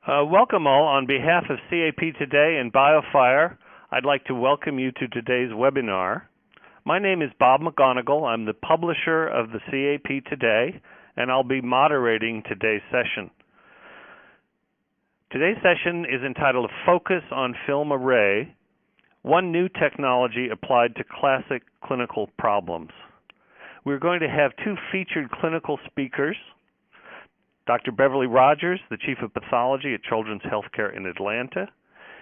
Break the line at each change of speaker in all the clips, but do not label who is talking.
Welcome all. On behalf of CAP Today and BioFire, I'd like to welcome you to today's webinar. My name is Bob McGonigal. I'm the publisher of the CAP Today, and I'll be moderating today's session. Today's session is entitled Focus on FilmArray, One New Technology Applied to Classic Clinical Problems. We're going to have two featured clinical speakers, Dr. Beverly Rogers, the Chief of Pathology at Children's Healthcare in Atlanta.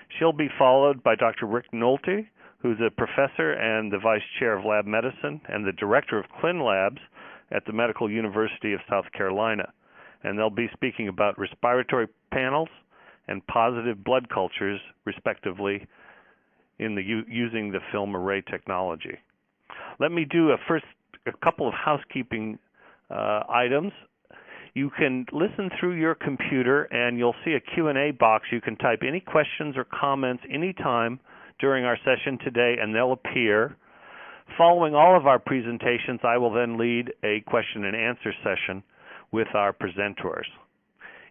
She'll be followed by Dr. Rick Nolte, who's a professor and the Vice Chair of Lab Medicine and the Director of Clin Labs at the Medical University of South Carolina. And they'll be speaking about respiratory panels and positive blood cultures, respectively, in using the FilmArray technology. Let me do a couple of housekeeping items. You can listen through your computer and you'll see a Q&A box. You can type any questions or comments anytime during our session today and they'll appear. Following all of our presentations, I will then lead a question and answer session with our presenters.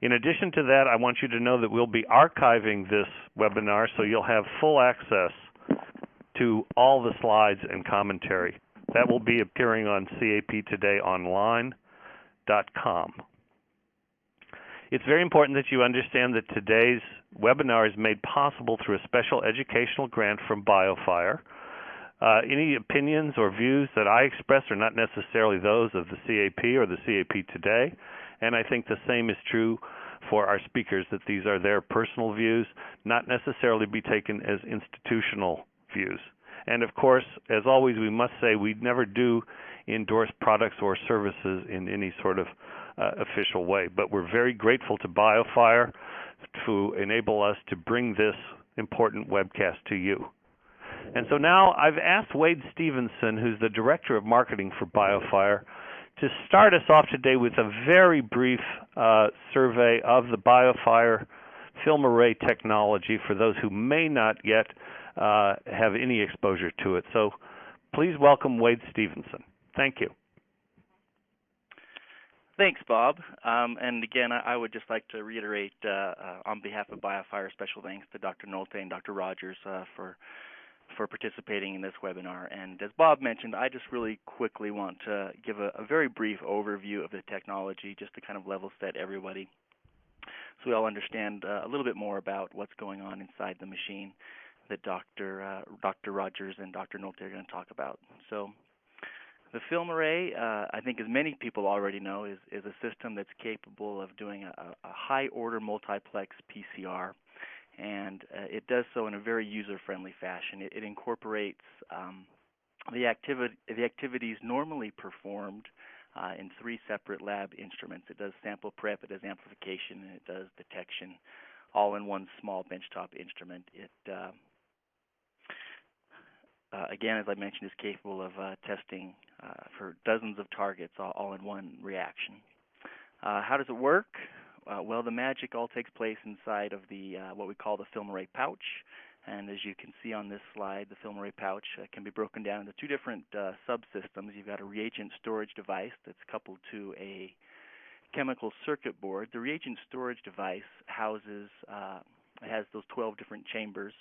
In addition to that, I want you to know that we'll be archiving this webinar so you'll have full access to all the slides and commentary. That will be appearing on captodayonline.com. It's very important that you understand that today's webinar is made possible through a special educational grant from BioFire. Any opinions or views that I express are not necessarily those of the CAP or the CAP Today, and I think the same is true for our speakers, that these are their personal views, not necessarily be taken as institutional views. And of course, as always, we must say we never do endorse products or services in any sort of official way. But we're very grateful to BioFire to enable us to bring this important webcast to you. And so now I've asked Wade Stevenson, who's the Director of Marketing for BioFire, to start us off today with a very brief survey of the BioFire FilmArray technology for those who may not yet have any exposure to it. So please welcome Wade Stevenson. Thank you.
Thanks, Bob. And again, I would just like to reiterate on behalf of BioFire, special thanks to Dr. Nolte and Dr. Rogers for participating in this webinar. And as Bob mentioned, I just really quickly want to give a very brief overview of the technology just to kind of level set everybody so we all understand a little bit more about what's going on inside the machine that Dr. Rogers and Dr. Nolte are going to talk about. So the FilmArray, I think as many people already know, is a system that's capable of doing a high-order multiplex PCR, and it does so in a very user-friendly fashion. It incorporates the activities normally performed in three separate lab instruments. It does sample prep, it does amplification, and it does detection, all in one small benchtop instrument. It again, as I mentioned, is capable of testing for dozens of targets all in one reaction. How does it work? Well, the magic all takes place inside of the what we call the FilmArray pouch. And as you can see on this slide, the FilmArray pouch can be broken down into two different subsystems. You've got a reagent storage device that's coupled to a chemical circuit board. The reagent storage device has those 12 different chambers,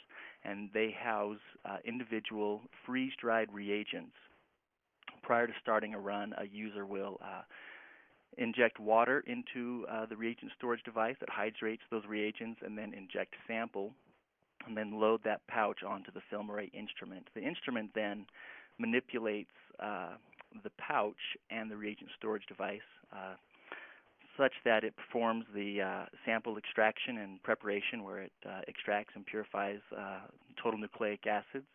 and they house individual freeze-dried reagents. Prior to starting a run, a user will inject water into the reagent storage device that hydrates those reagents, and then inject sample, and then load that pouch onto the FilmArray instrument. The instrument then manipulates the pouch and the reagent storage device such that it performs the sample extraction and preparation, where it extracts and purifies total nucleic acids,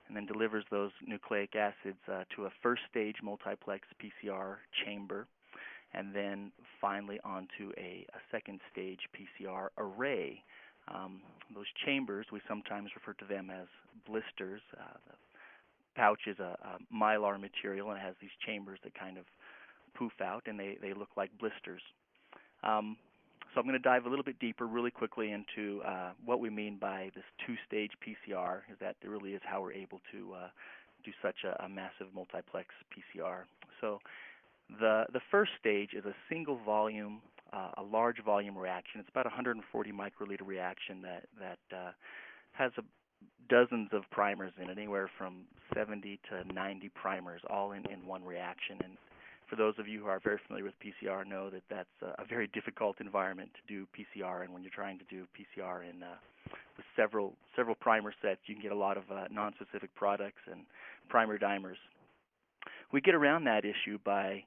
and then delivers those nucleic acids to a first-stage multiplex PCR chamber, and then finally onto a second-stage PCR array. Those chambers, we sometimes refer to them as blisters. The pouch is a mylar material, and it has these chambers that kind of poof out, and they look like blisters. So I'm going to dive a little bit deeper really quickly into what we mean by this two-stage PCR, is that it really is how we're able to do such a massive multiplex PCR. So the first stage is a single volume a large volume reaction. It's about a 140 microliter reaction that has dozens of primers in it, anywhere from 70 to 90 primers, all in one reaction. And for those of you who are very familiar with PCR, know that that's a very difficult environment to do PCR. And when you're trying to do PCR in with several primer sets, you can get a lot of non-specific products and primer dimers. We get around that issue by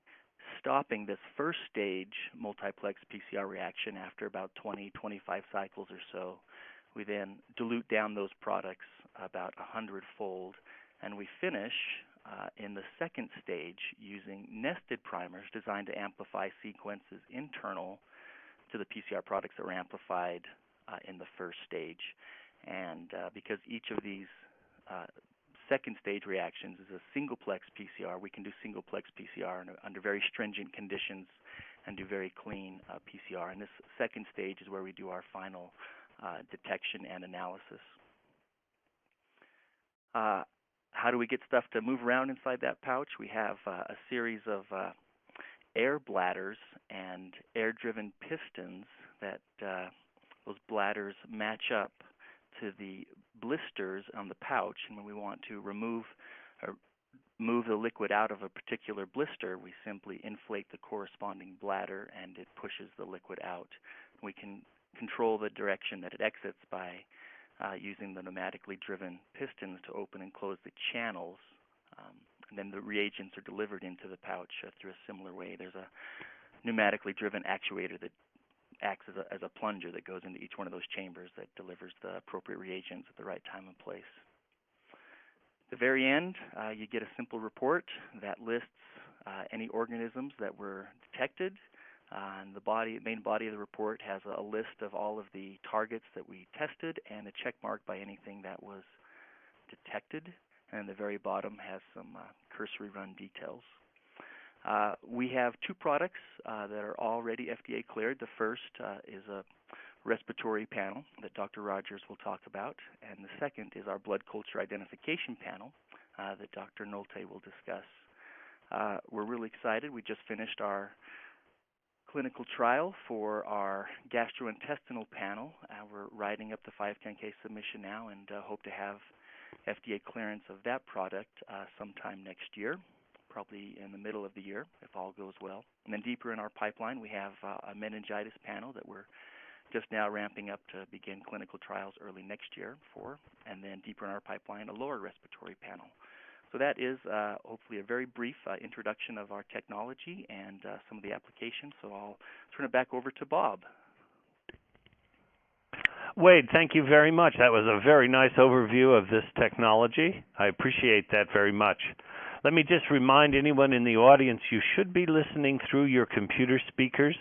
stopping this first stage multiplex PCR reaction after about 20, 25 cycles or so. We then dilute down those products about 100-fold, and we finish in the second stage using nested primers designed to amplify sequences internal to the PCR products that were amplified in the first stage. And because each of these second stage reactions is a singleplex PCR, we can do singleplex PCR under very stringent conditions and do very clean PCR. And this second stage is where we do our final detection and analysis. How do we get stuff to move around inside that pouch? We have a series of air bladders and air-driven pistons that those bladders match up to the blisters on the pouch, and when we want to remove or move the liquid out of a particular blister, we simply inflate the corresponding bladder and it pushes the liquid out. We can control the direction that it exits by using the pneumatically driven pistons to open and close the channels, and then the reagents are delivered into the pouch through a similar way. There's a pneumatically driven actuator that acts as a plunger that goes into each one of those chambers that delivers the appropriate reagents at the right time and place. At the very end, you get a simple report that lists any organisms that were detected. And the main body of the report has a list of all of the targets that we tested and a check mark by anything that was detected. And the very bottom has some cursory run details. We have two products that are already FDA cleared. The first is a respiratory panel that Dr. Rogers will talk about, and the second is our blood culture identification panel that Dr. Nolte will discuss. We're really excited. We just finished our clinical trial for our gastrointestinal panel. We're writing up the 510K submission now and hope to have FDA clearance of that product sometime next year, probably in the middle of the year if all goes well. And then deeper in our pipeline, we have a meningitis panel that we're just now ramping up to begin clinical trials early next year for, and then deeper in our pipeline, a lower respiratory panel. So that is hopefully a very brief introduction of our technology and some of the applications. So I'll turn it back over to Bob.
Wade, thank you very much. That was a very nice overview of this technology. I appreciate that very much. Let me just remind anyone in the audience, you should be listening through your computer speakers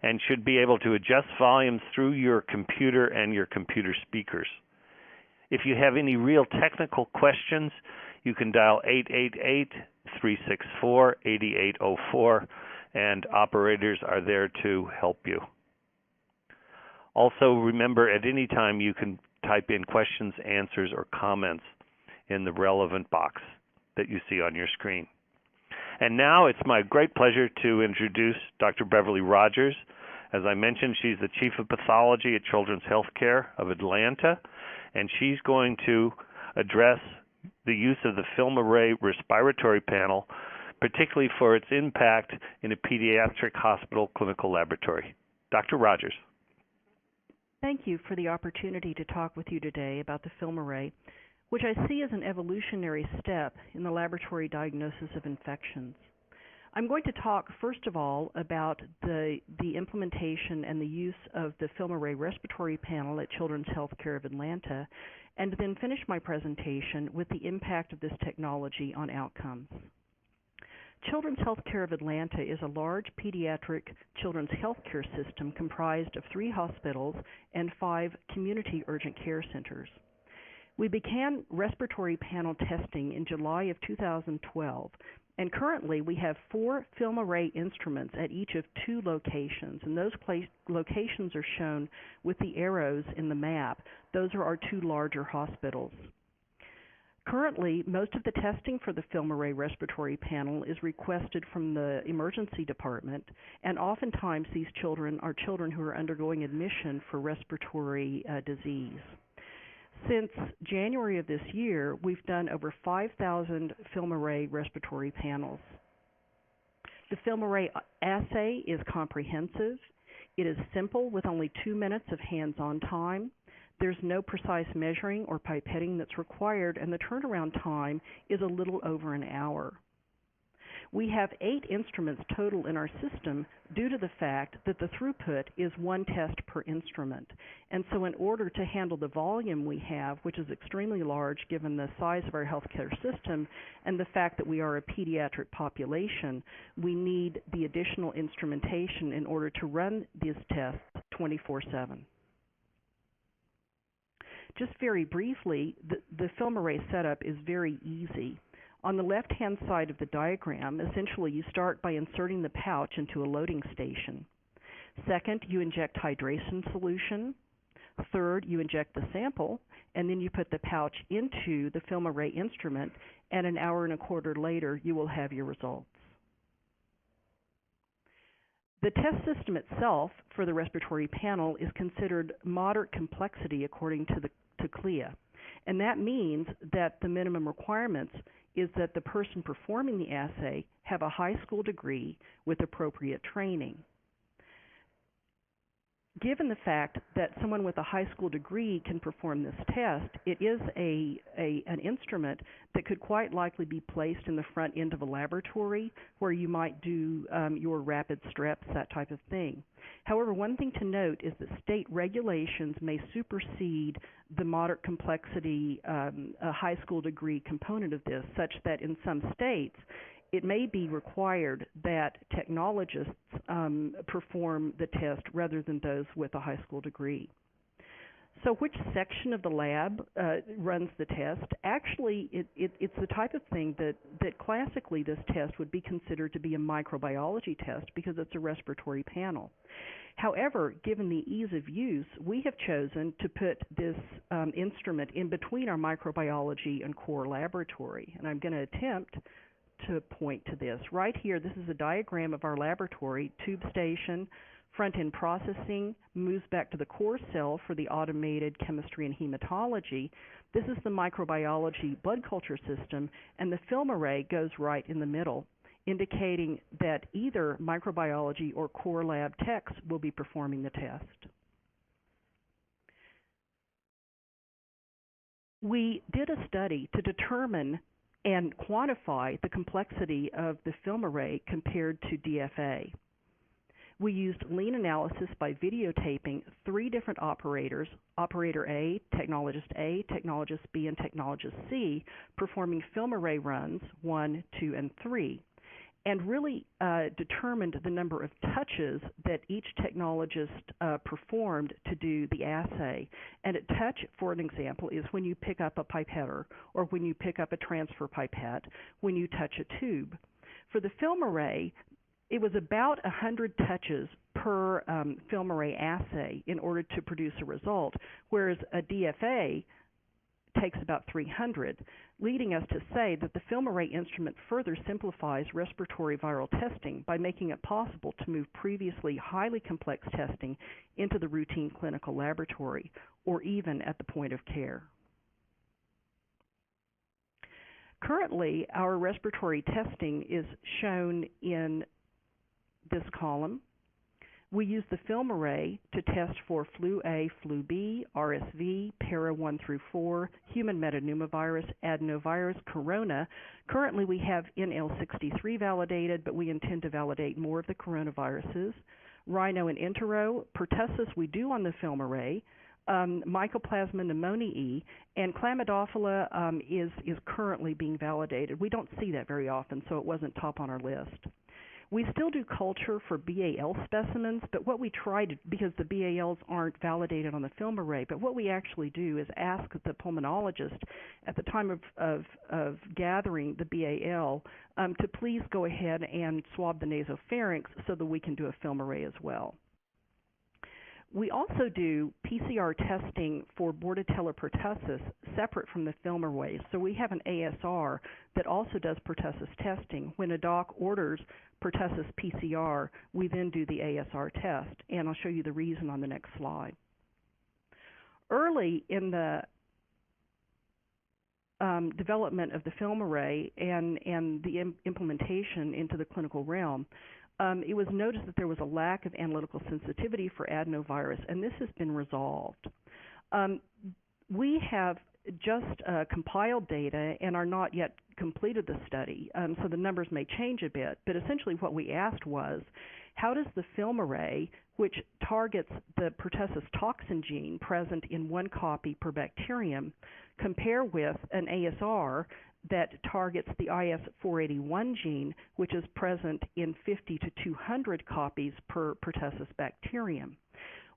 and should be able to adjust volumes through your computer and your computer speakers. If you have any real technical questions, you can dial 888-364-8804, and operators are there to help you. Also, remember, at any time you can type in questions, answers, or comments in the relevant box that you see on your screen. And now it's my great pleasure to introduce Dr. Beverly Rogers. As I mentioned, she's the Chief of Pathology at Children's Healthcare of Atlanta, and she's going to address the use of the FilmArray Respiratory Panel, particularly for its impact in a pediatric hospital clinical laboratory. Dr. Rogers.
Thank you for the opportunity to talk with you today about the FilmArray, which I see as an evolutionary step in the laboratory diagnosis of infections. I'm going to talk, first of all, about the implementation and the use of the FilmArray Respiratory Panel at Children's Healthcare of Atlanta, and then finish my presentation with the impact of this technology on outcomes. Children's Healthcare of Atlanta is a large pediatric children's healthcare system comprised of 3 hospitals and 5 community urgent care centers. We began respiratory panel testing in July of 2012, and currently we have 4 FilmArray instruments at each of 2 locations, and those locations are shown with the arrows in the map. Those are our 2 larger hospitals. Currently, most of the testing for the FilmArray respiratory panel is requested from the emergency department, and oftentimes these children are children who are undergoing admission for respiratory disease. Since January of this year, we've done over 5,000 FilmArray respiratory panels. The FilmArray assay is comprehensive. It is simple with only 2 minutes of hands-on time. There's no precise measuring or pipetting that's required, and the turnaround time is a little over an hour. We have 8 instruments total in our system due to the fact that the throughput is 1 test per instrument. And so in order to handle the volume we have, which is extremely large given the size of our healthcare system and the fact that we are a pediatric population, we need the additional instrumentation in order to run these tests 24/7. Just very briefly, the FilmArray setup is very easy. On the left-hand side of the diagram, essentially you start by inserting the pouch into a loading station. Second, you inject hydration solution. Third, you inject the sample, and then you put the pouch into the FilmArray instrument, and an hour and a quarter later, you will have your results. The test system itself for the respiratory panel is considered moderate complexity according to CLIA, and that means that the minimum requirements is that the person performing the assay have a high school degree with appropriate training. Given the fact that someone with a high school degree can perform this test, it is an instrument that could quite likely be placed in the front end of a laboratory where you might do your rapid streps, that type of thing. However, one thing to note is that state regulations may supersede the moderate complexity a high school degree component of this, such that in some states it may be required that technologists perform the test rather than those with a high school degree. So which section of the lab runs the test? Actually, it's the type of thing that classically this test would be considered to be a microbiology test because it's a respiratory panel. However, given the ease of use, we have chosen to put this instrument in between our microbiology and core laboratory. And I'm going to attempt to point to this. Right here, this is a diagram of our laboratory, tube station, front-end processing, moves back to the core cell for the automated chemistry and hematology. This is the microbiology blood culture system, and the FilmArray goes right in the middle, indicating that either microbiology or core lab techs will be performing the test. We did a study to determine and quantify the complexity of the FilmArray compared to DFA. We used lean analysis by videotaping 3 different operators, Operator A, Technologist B, and Technologist C, performing FilmArray runs 1, 2, and 3, and really determined the number of touches that each technologist performed to do the assay. And a touch, for an example, is when you pick up a pipetter or when you pick up a transfer pipette, when you touch a tube. For the FilmArray, it was about 100 touches per FilmArray assay in order to produce a result, whereas a DFA takes about 300, leading us to say that the FilmArray instrument further simplifies respiratory viral testing by making it possible to move previously highly complex testing into the routine clinical laboratory or even at the point of care. Currently, our respiratory testing is shown in this column. We use the FilmArray to test for flu A, flu B, RSV, para 1 through 4, human metapneumovirus, adenovirus, corona. Currently we have NL63 validated, but we intend to validate more of the coronaviruses. Rhino and entero, pertussis we do on the FilmArray, Mycoplasma pneumoniae, and Chlamydophila is currently being validated. We don't see that very often, so it wasn't top on our list. We still do culture for BAL specimens, but what we try to, because the BALs aren't validated on the FilmArray, but what we actually do is ask the pulmonologist at the time of gathering the BAL to please go ahead and swab the nasopharynx so that we can do a FilmArray as well. We also do PCR testing for Bordetella pertussis separate from the FilmArray. So we have an ASR that also does pertussis testing. When a doc orders pertussis PCR, we then do the ASR test, and I'll show you the reason on the next slide. Early in the development of the FilmArray and the implementation into the clinical realm, it was noticed that there was a lack of analytical sensitivity for adenovirus, and this has been resolved. We have just compiled data and are not yet completed the study, so the numbers may change a bit, but essentially what we asked was, how does the FilmArray, which targets the pertussis toxin gene present in 1 copy per bacterium, compare with an ASR that targets the IS481 gene, which is present in 50 to 200 copies per pertussis bacterium?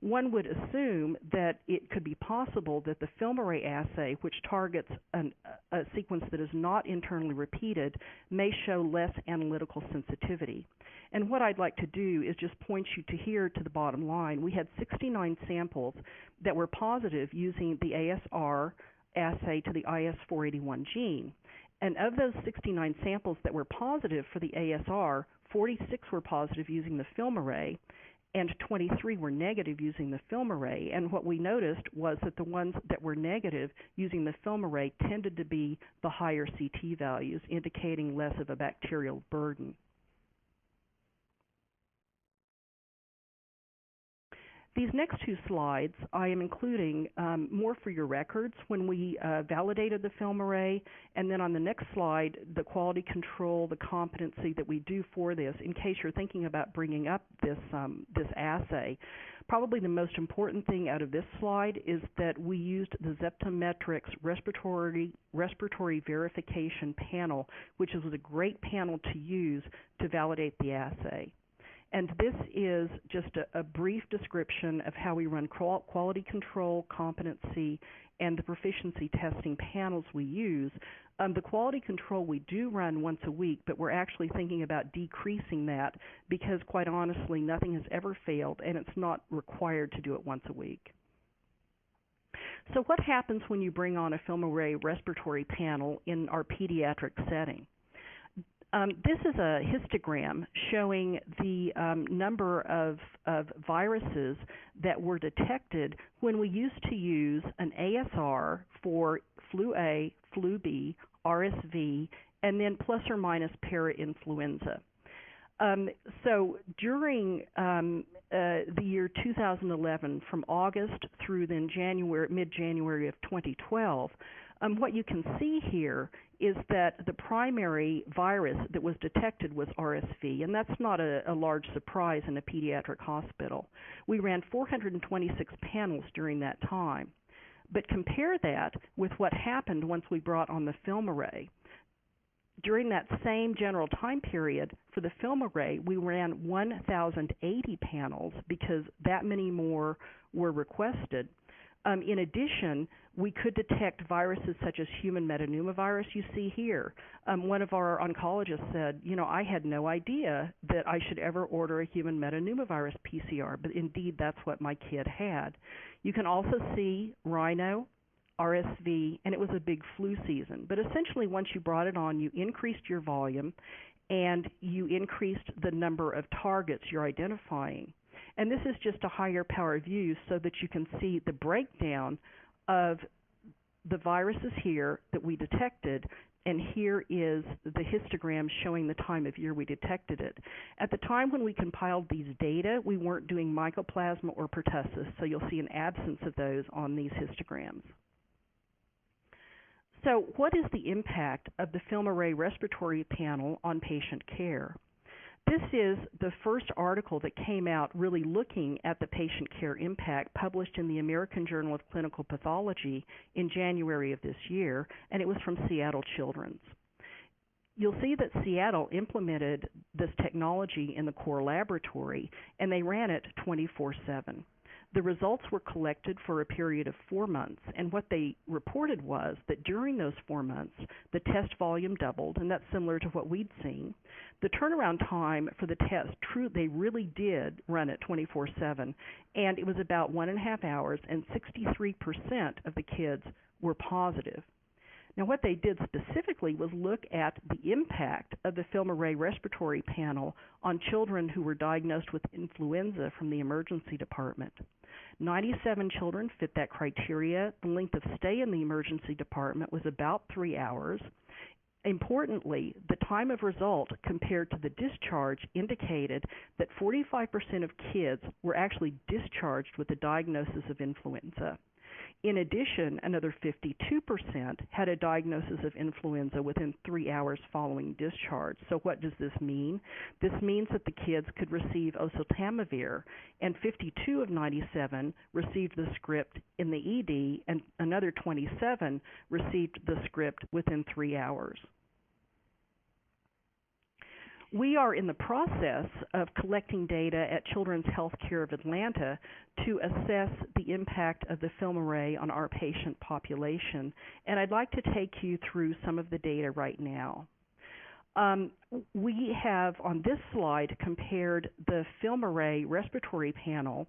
One would assume that it could be possible that the FilmArray assay, which targets a sequence that is not internally repeated, may show less analytical sensitivity. And what I'd like to do is just point you to here to the bottom line. We had 69 samples that were positive using the ASR assay to the IS481 gene. And of those 69 samples that were positive for the ASR, 46 were positive using the FilmArray, and 23 were negative using the FilmArray. And what we noticed was that the ones that were negative using the FilmArray tended to be the higher CT values, indicating less of a bacterial burden. These next 2 slides I am including more for your records when we validated the FilmArray, and then on the next slide, the quality control, the competency that we do for this, in case you're thinking about bringing up this assay. Probably the most important thing out of this slide is that we used the Zeptometrics respiratory verification panel, which is a great panel to use to validate the assay. And this is just a brief description of how we run quality control, competency, and the proficiency testing panels we use. The quality control we do run once a week, but we're actually thinking about decreasing that because, quite honestly, nothing has ever failed, and it's not required to do it once a week. So what happens when you bring on a FilmArray respiratory panel in our pediatric setting? This is a histogram showing the number of viruses that were detected when we used to use an ASR for flu A, flu B, RSV, and then plus or minus parainfluenza. So during the year 2011, from August through then mid-January of 2012, what you can see here is that the primary virus that was detected was RSV, and that's not a large surprise in a pediatric hospital. We ran 426 panels during that time. But compare that with what happened once we brought on the FilmArray. During that same general time period, for the FilmArray, we ran 1,080 panels because that many more were requested. In addition, we could detect viruses such as human metapneumovirus you see here. One of our oncologists said, I had no idea that I should ever order a human metapneumovirus PCR, but indeed that's what my kid had. You can also see rhino, RSV, and it was a big flu season. But essentially, once you brought it on, you increased your volume and you increased the number of targets you're identifying. And this is just a higher power view so that you can see the breakdown of the viruses here that we detected, and here is the histogram showing the time of year we detected it. At the time when we compiled these data, we weren't doing mycoplasma or pertussis, so you'll see an absence of those on these histograms. So what is the impact of the FilmArray respiratory panel on patient care? This is the first article that came out really looking at the patient care impact, published in the American Journal of Clinical Pathology in January of this year, and it was from Seattle Children's. You'll see that Seattle implemented this technology in the core laboratory, and they ran it 24/7. The results were collected for a period of 4 months, and what they reported was that during those 4 months, the test volume doubled, and that's similar to what we'd seen. The turnaround time for the test, they really did run it 24/7, and it was about 1.5 hours, and 63% of the kids were positive. Now, what they did specifically was look at the impact of the FilmArray Respiratory panel on children who were diagnosed with influenza from the emergency department. 97 children fit that criteria. The length of stay in the emergency department was about 3 hours. Importantly, the time of result compared to the discharge indicated that 45% of kids were actually discharged with a diagnosis of influenza. In addition, another 52% had a diagnosis of influenza within 3 hours following discharge. So what does this mean? This means that the kids could receive oseltamivir, and 52 of 97 received the script in the ED, and another 27 received the script within 3 hours. We are in the process of collecting data at Children's Healthcare of Atlanta to assess the impact of the FilmArray on our patient population, and I'd like to take you through some of the data right now. We have, on this slide, compared the FilmArray respiratory panel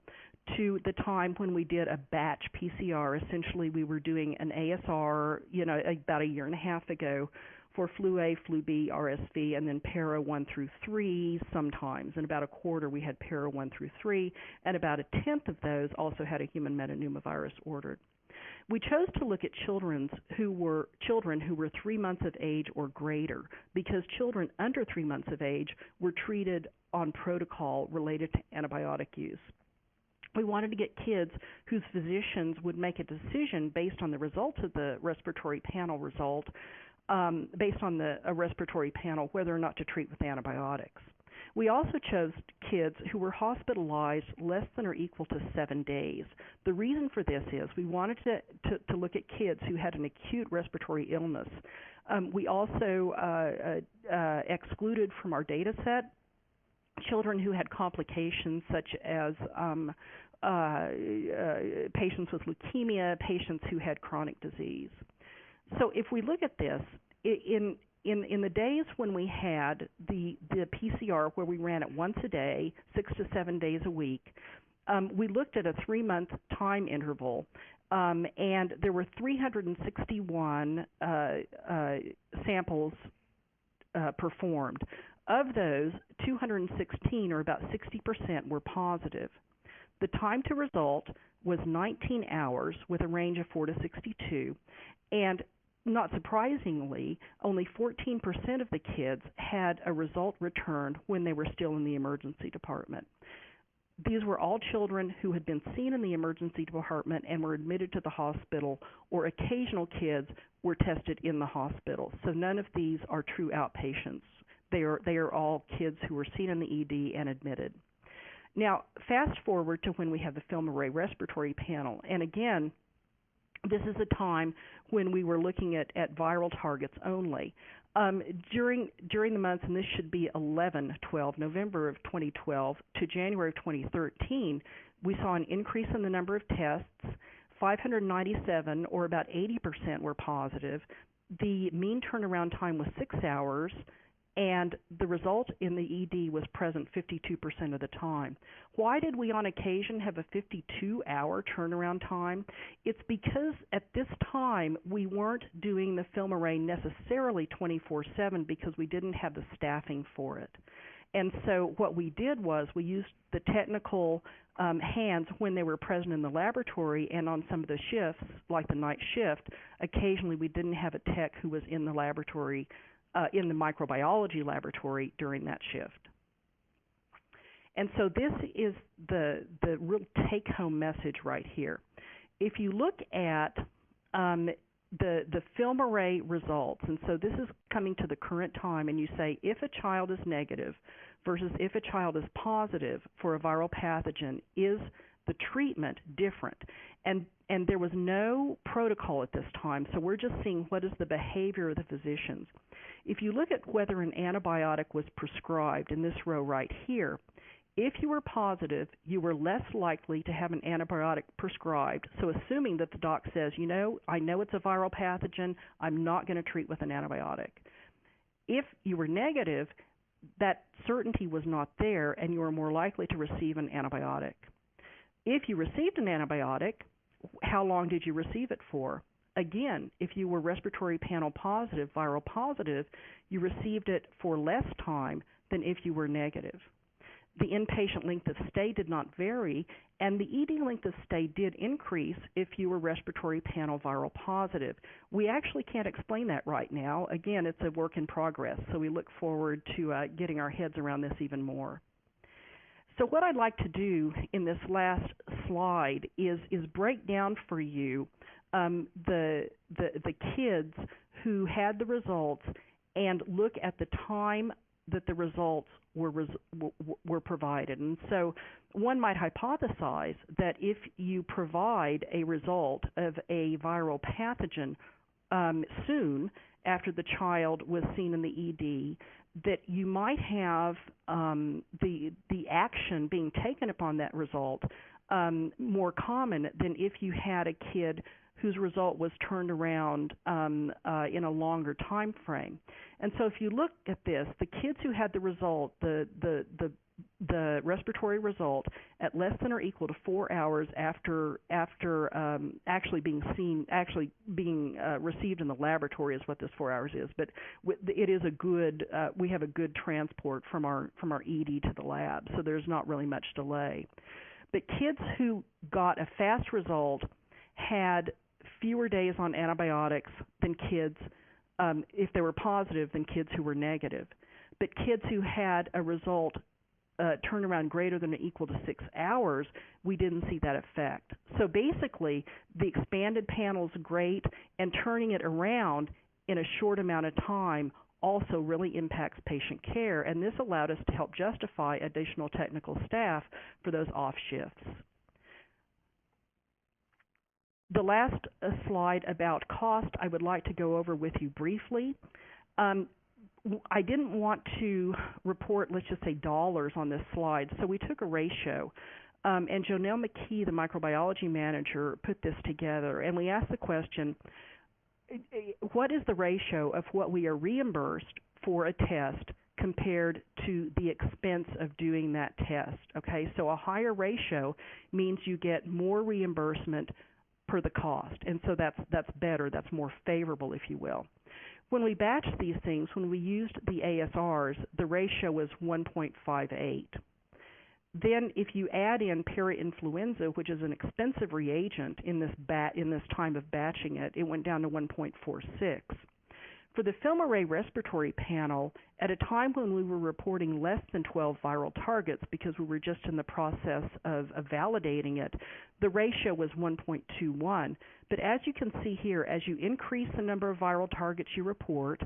to the time when we did a batch PCR. Essentially, we were doing an ASR, about a year and a half ago, for flu A, flu B, RSV, and then para 1 through 3 sometimes. In about a quarter, we had para 1 through 3, and about a tenth of those also had a human metapneumovirus ordered. We chose to look at children who were 3 months of age or greater, because children under 3 months of age were treated on protocol related to antibiotic use. We wanted to get kids whose physicians would make a decision based on the results of the respiratory panel result, based on a respiratory panel, whether or not to treat with antibiotics. We also chose kids who were hospitalized less than or equal to 7 days. The reason for this is we wanted to look at kids who had an acute respiratory illness. We also excluded from our data set children who had complications such as patients with leukemia, patients who had chronic disease. So if we look at this, in the days when we had the PCR where we ran it once a day, 6 to 7 days a week, we looked at a 3-month time interval, and there were 361 samples performed. Of those, 216, or about 60%, were positive. The time to result was 19 hours with a range of 4 to 62, and not surprisingly, only 14% of the kids had a result returned when they were still in the emergency department. These were all children who had been seen in the emergency department and were admitted to the hospital, or occasional kids were tested in the hospital. So none of these are true outpatients. They are all kids who were seen in the ED and admitted. Now, fast forward to when we have the FilmArray respiratory panel, and again, this is a time when we were looking at viral targets only. During the months, and this should be November of 2012 to January of 2013, we saw an increase in the number of tests. 597, or about 80%, were positive. The mean turnaround time was 6 hours, and the result in the ED was present 52% of the time. Why did we on occasion have a 52-hour turnaround time? It's because at this time we weren't doing the FilmArray necessarily 24/7 because we didn't have the staffing for it. And so what we did was we used the technical hands when they were present in the laboratory, and on some of the shifts, like the night shift, occasionally we didn't have a tech who was in the laboratory, in the microbiology laboratory during that shift. And so this is the real take-home message right here. If you look at the FilmArray results, and so this is coming to the current time, and you say if a child is negative versus if a child is positive for a viral pathogen, is the treatment different? And there was no protocol at this time, so we're just seeing what is the behavior of the physicians. If you look at whether an antibiotic was prescribed in this row right here, If you were positive, you were less likely to have an antibiotic prescribed. So assuming that the doc says, I know it's a viral pathogen, I'm not going to treat with an antibiotic. If you were negative, that certainty was not there, and you were more likely to receive an antibiotic. If you received an antibiotic, how long did you receive it for? Again, if you were respiratory panel positive, viral positive, you received it for less time than if you were negative. The inpatient length of stay did not vary, and the ED length of stay did increase if you were respiratory panel viral positive. We actually can't explain that right now. Again, it's a work in progress, so we look forward to getting our heads around this even more. So what I'd like to do in this last slide is break down for you the kids who had the results and look at the time that the results were provided. And so one might hypothesize that if you provide a result of a viral pathogen soon after the child was seen in the ED, that you might have the action being taken upon that result more common than if you had a kid whose result was turned around in a longer time frame. And so if you look at this, the kids who had the result, the respiratory result at less than or equal to 4 hours after actually being received in the laboratory is what this 4 hours is. But it is a good we have a good transport from our ED to the lab, so there's not really much delay. But kids who got a fast result had fewer days on antibiotics than kids, if they were positive, than kids who were negative. But kids who had a result turnaround greater than or equal to 6 hours, we didn't see that effect. So basically, the expanded panel is great, and turning it around in a short amount of time also really impacts patient care, and this allowed us to help justify additional technical staff for those off shifts. The last slide about cost I would like to go over with you briefly. I didn't want to report, let's just say, dollars on this slide, so we took a ratio. And Jonelle McKee, the microbiology manager, put this together, and we asked the question, what is the ratio of what we are reimbursed for a test compared to the expense of doing that test? Okay, so a higher ratio means you get more reimbursement per the cost, and so that's better, that's more favorable, if you will. When we batched these things, when we used the ASRs, the ratio was 1.58. Then if you add in parainfluenza, which is an expensive reagent in this time of batching it, it went down to 1.46. For the FilmArray respiratory panel, at a time when we were reporting less than 12 viral targets because we were just in the process of validating it, the ratio was 1.21. But as you can see here, as you increase the number of viral targets you report,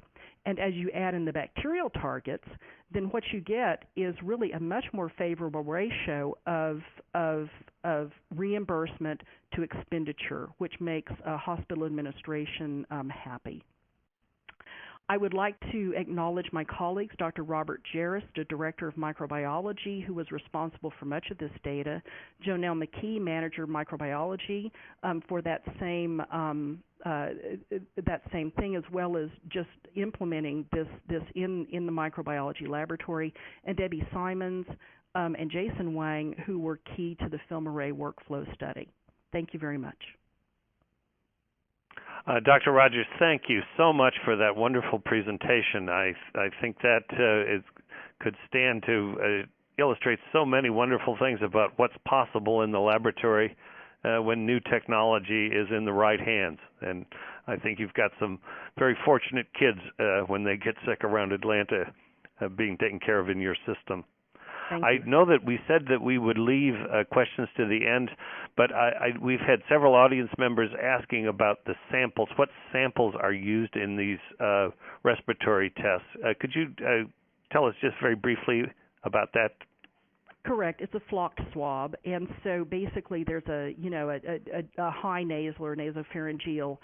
and as you add in the bacterial targets, then what you get is really a much more favorable ratio of reimbursement to expenditure, which makes hospital administration happy. I would like to acknowledge my colleagues, Dr. Robert Jarris, the Director of Microbiology, who was responsible for much of this data, Jonelle McKee, Manager of Microbiology, for that same thing, as well as just implementing this in the microbiology laboratory, and Debbie Simons and Jason Wang, who were key to the FilmArray Workflow study. Thank you very much.
Dr. Rogers, thank you so much for that wonderful presentation. I think that could stand to illustrate so many wonderful things about what's possible in the laboratory when new technology is in the right hands. And I think you've got some very fortunate kids when they get sick around Atlanta being taken care of in your system. I know that we said that we would leave questions to the end, but we've had several audience members asking about the samples. What samples are used in these respiratory tests? Could you tell us just very briefly about that?
Correct. It's a flocked swab, and so basically there's a high nasal or nasopharyngeal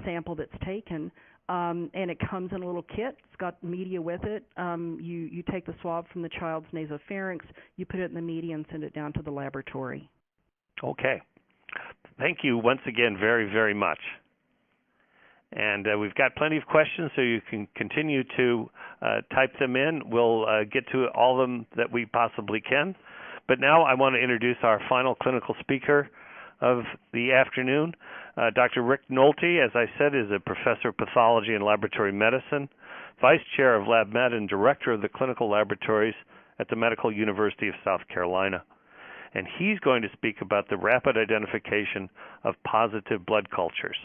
sample that's taken. and it comes in a little kit. It's got media with it. You take the swab from the child's nasopharynx, you put it in the media and send it down to the laboratory.
Okay. Thank you once again very, very much. And we've got plenty of questions, so you can continue to type them in. We'll get to all of them that we possibly can. But now I want to introduce our final clinical speaker of the afternoon. Dr. Rick Nolte, as I said, is a professor of pathology and laboratory medicine, vice chair of LabMed, and director of the clinical laboratories at the Medical University of South Carolina. And he's going to speak about the rapid identification of positive blood cultures.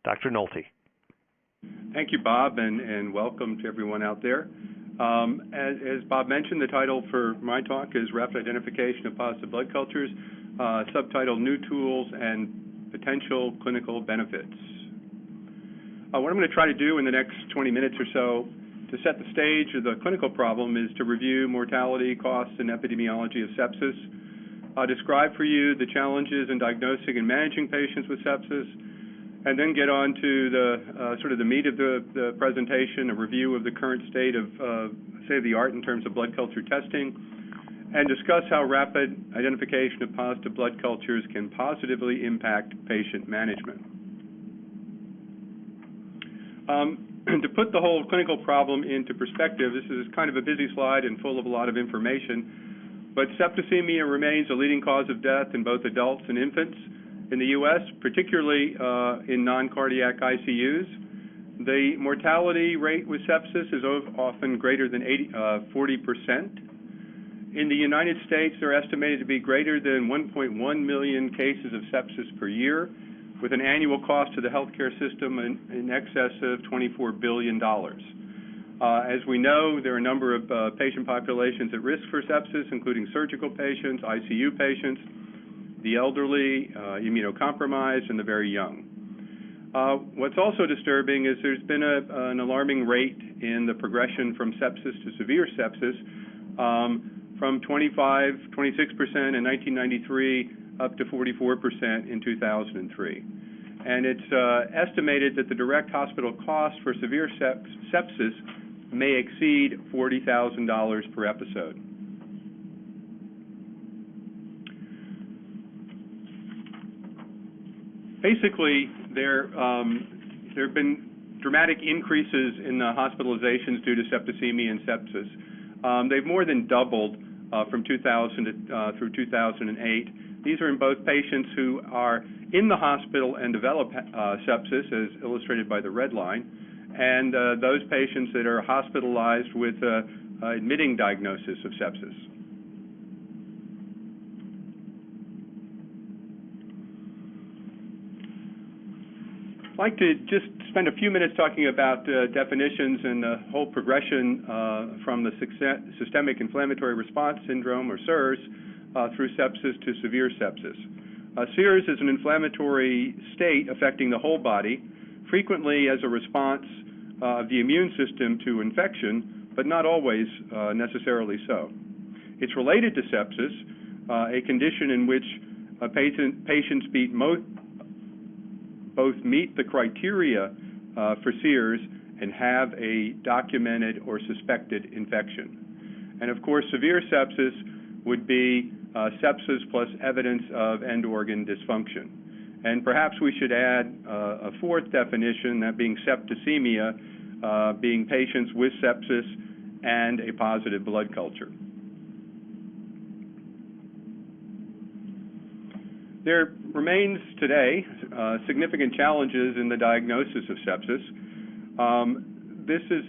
Dr. Nolte.
Thank you, Bob, and welcome to everyone out there. As Bob mentioned, the title for my talk is Rapid Identification of Positive Blood Cultures, subtitled New Tools and Potential Clinical Benefits. What I'm going to try to do in the next 20 minutes or so to set the stage of the clinical problem is to review mortality, costs, and epidemiology of sepsis, describe for you the challenges in diagnosing and managing patients with sepsis, and then get on to the sort of the meat of the presentation, a review of the current state of state-of-the-art in terms of blood culture testing, and discuss how rapid identification of positive blood cultures can positively impact patient management. To put the whole clinical problem into perspective, this is kind of a busy slide and full of a lot of information, but septicemia remains a leading cause of death in both adults and infants in the U.S., particularly in non-cardiac ICUs. The mortality rate with sepsis is often greater than 40%. In the United States, they're estimated to be greater than 1.1 million cases of sepsis per year, with an annual cost to the healthcare system in excess of $24 billion. As we know, there are a number of patient populations at risk for sepsis, including surgical patients, ICU patients, the elderly, immunocompromised, and the very young. What's also disturbing is there's been an alarming rate in the progression from sepsis to severe sepsis, from 26% in 1993 up to 44% in 2003. And it's estimated that the direct hospital cost for severe sepsis may exceed $40,000 per episode. Basically, there have been dramatic increases in the hospitalizations due to septicemia and sepsis. They've more than doubled from 2000 through 2008. These are in both patients who are in the hospital and develop sepsis, as illustrated by the red line, and those patients that are hospitalized with admitting diagnosis of sepsis. I'd like to just spend a few minutes talking about definitions and the whole progression from the systemic inflammatory response syndrome, or SIRS, through sepsis to severe sepsis. SIRS is an inflammatory state affecting the whole body, frequently as a response of the immune system to infection, but not always necessarily so. It's related to sepsis, a condition in which patients both meet the criteria for SIRS and have a documented or suspected infection. And of course, severe sepsis would be sepsis plus evidence of end organ dysfunction. And perhaps we should add a fourth definition, that being septicemia, being patients with sepsis and a positive blood culture. There remains today significant challenges in the diagnosis of sepsis. This is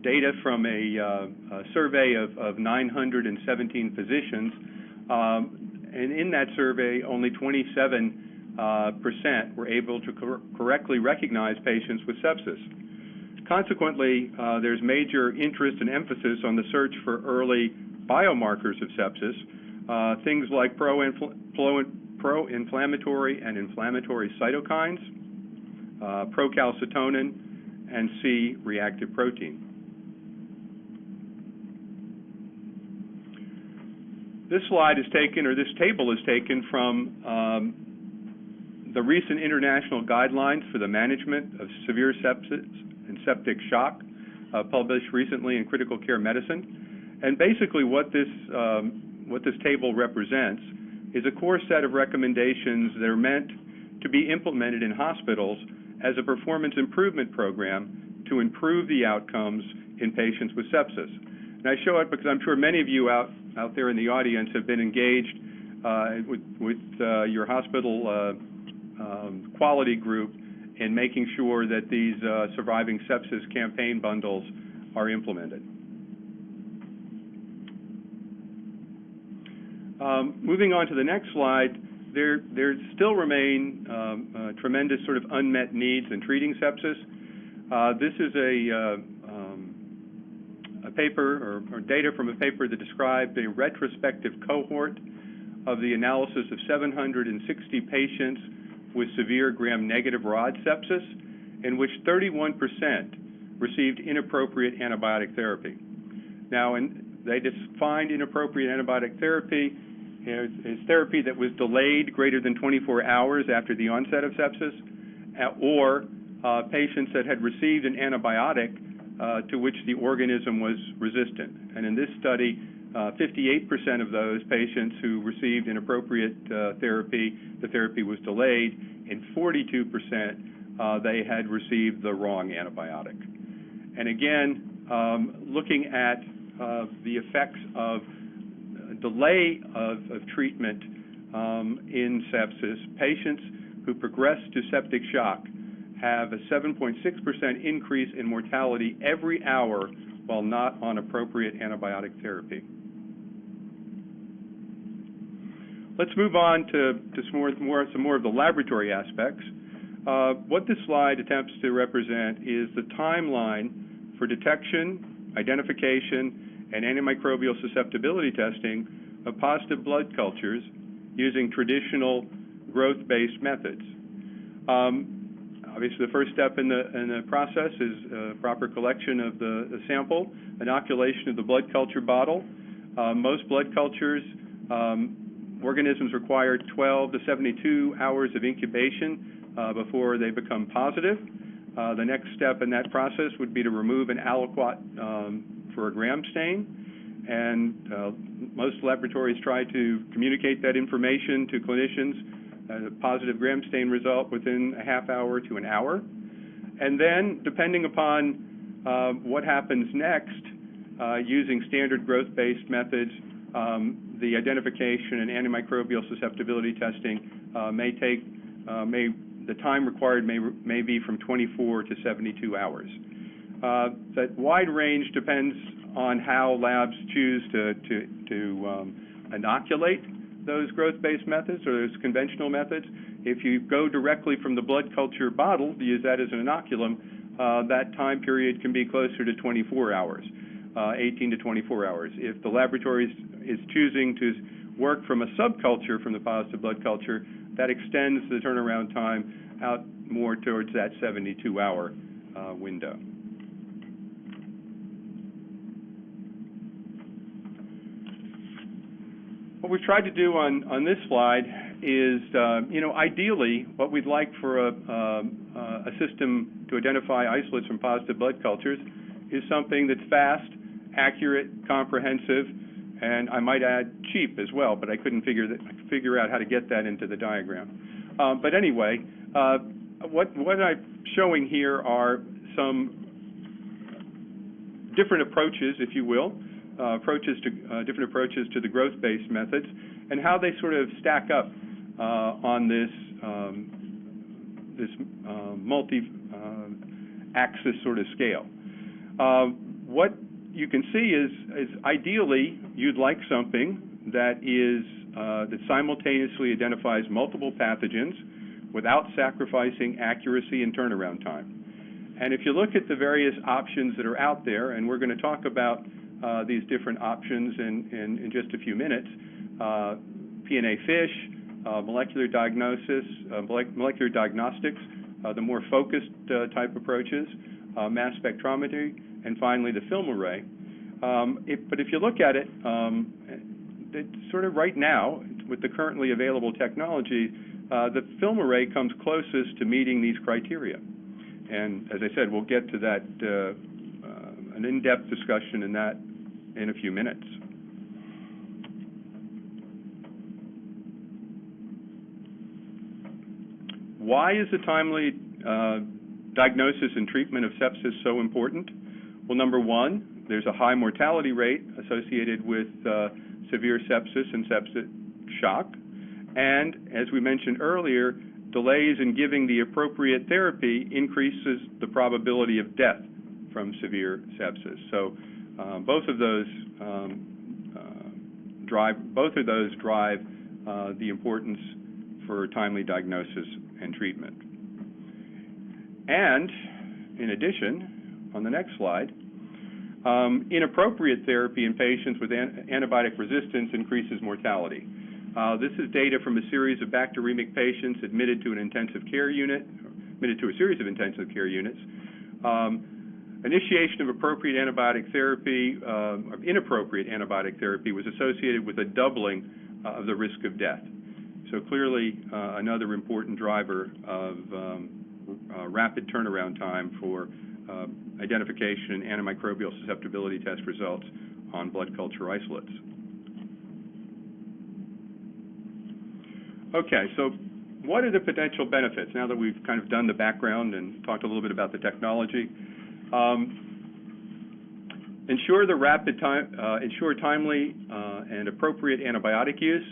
data from a survey of 917 physicians, and in that survey, only 27% were able to correctly recognize patients with sepsis. Consequently, there's major interest and emphasis on the search for early biomarkers of sepsis, things like pro-inflammatory and inflammatory cytokines, procalcitonin, and C-reactive protein. This slide is taken, or this table is taken from The recent international guidelines for the management of severe sepsis and septic shock, published recently in Critical Care Medicine. And basically what this table represents is a core set of recommendations that are meant to be implemented in hospitals as a performance improvement program to improve the outcomes in patients with sepsis. And I show it because I'm sure many of you out there in the audience have been engaged with your hospital quality group in making sure that these surviving sepsis campaign bundles are implemented. Moving on to the next slide, there still remain tremendous sort of unmet needs in treating sepsis. This is a paper or data from a paper that described a retrospective cohort of the analysis of 760 patients with severe gram-negative rod sepsis, in which 31% received inappropriate antibiotic therapy. Now, they defined inappropriate antibiotic therapy as therapy that was delayed greater than 24 hours after the onset of sepsis, or patients that had received an antibiotic to which the organism was resistant. And in this study, 58% of those patients who received inappropriate therapy, the therapy was delayed, and 42% they had received the wrong antibiotic. And again, looking at the effects of delay of treatment in sepsis, patients who progress to septic shock have a 7.6% increase in mortality every hour while not on appropriate antibiotic therapy. Let's move on to some more of the laboratory aspects. What this slide attempts to represent is the timeline for detection, identification, and antimicrobial susceptibility testing of positive blood cultures using traditional growth-based methods. Obviously, the first step in the process is proper collection of the sample, inoculation of the blood culture bottle. Most blood cultures, organisms require 12 to 72 hours of incubation before they become positive. The next step in that process would be to remove an aliquot for a gram stain. And most laboratories try to communicate that information to clinicians, a positive gram stain result within a half hour to an hour. And then, depending upon what happens next, using standard growth-based methods, the identification and antimicrobial susceptibility testing the time required may be from 24 to 72 hours. That wide range depends on how labs choose to inoculate those growth-based methods or those conventional methods. If you go directly from the blood culture bottle to use that as an inoculum, that time period can be closer to 24 hours, 18 to 24 hours. If the laboratory is choosing to work from a subculture from the positive blood culture, that extends the turnaround time out more towards that 72-hour window. What we've tried to do on this slide is, ideally, what we'd like for a system to identify isolates from positive blood cultures is something that's fast, accurate, comprehensive, and I might add cheap as well, but I couldn't figure out how to get that into the diagram. But anyway, what I'm showing here are some different approaches, if you will, different approaches to the growth-based methods, and how they sort of stack up on this multi-axis sort of scale. What you can see is ideally you'd like something that that simultaneously identifies multiple pathogens without sacrificing accuracy and turnaround time. And if you look at the various options that are out there, and we're going to talk about these different options in just a few minutes, PNA FISH, molecular diagnosis, molecular diagnostics, the more focused type approaches, mass spectrometry, and finally the FilmArray. But if you look at it, it's sort of right now, with the currently available technology, the FilmArray comes closest to meeting these criteria. And as I said, we'll get to that, an in-depth discussion in that in a few minutes. Why is the timely diagnosis and treatment of sepsis so important? Well, number one, there's a high mortality rate associated with severe sepsis and septic shock. And as we mentioned earlier, delays in giving the appropriate therapy increases the probability of death from severe sepsis. So both of those drive the importance for timely diagnosis and treatment. And in addition, on the next slide, inappropriate therapy in patients with antibiotic resistance increases mortality. This is data from a series of bacteremic patients admitted to an intensive care unit, admitted to a series of intensive care units. Initiation of appropriate antibiotic therapy, inappropriate antibiotic therapy was associated with a doubling of the risk of death. So clearly another important driver of rapid turnaround time for identification and antimicrobial susceptibility test results on blood culture isolates. Okay, so what are the potential benefits now that we've kind of done the background and talked a little bit about the technology? Ensure timely and appropriate antibiotic use,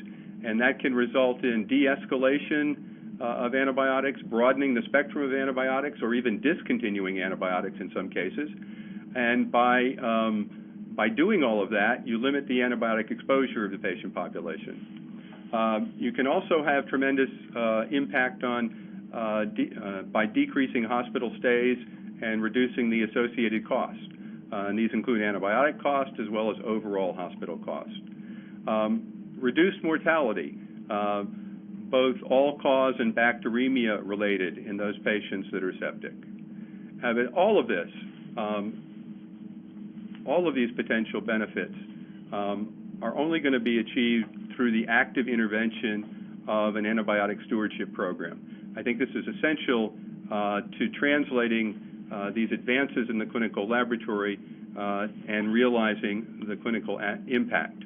and that can result in de-escalation of antibiotics, broadening the spectrum of antibiotics, or even discontinuing antibiotics in some cases. And by doing all of that, you limit the antibiotic exposure of the patient population. You can also have tremendous impact on by decreasing hospital stays and reducing the associated costs. And these include antibiotic costs as well as overall hospital costs. Reduced mortality, both all-cause and bacteremia related in those patients that are septic. All of this, all of these potential benefits are only going to be achieved through the active intervention of an antibiotic stewardship program. I think this is essential to translating these advances in the clinical laboratory and realizing the clinical impact.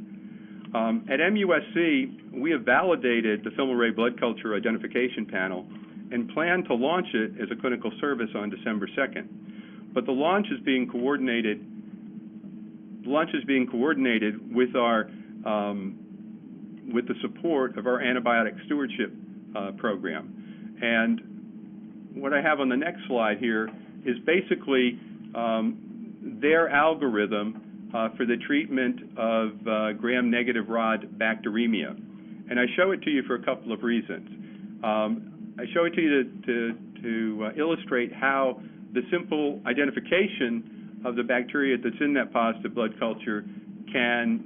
At MUSC, we have validated the FilmArray blood culture identification panel and plan to launch it as a clinical service on December 2nd. But the launch is being coordinated. With our with the support of our antibiotic stewardship program. And what I have on the next slide here is basically their algorithm for the treatment of gram-negative rod bacteremia. And I show it to you for a couple of reasons. I show it to you to illustrate how the simple identification of the bacteria that's in that positive blood culture can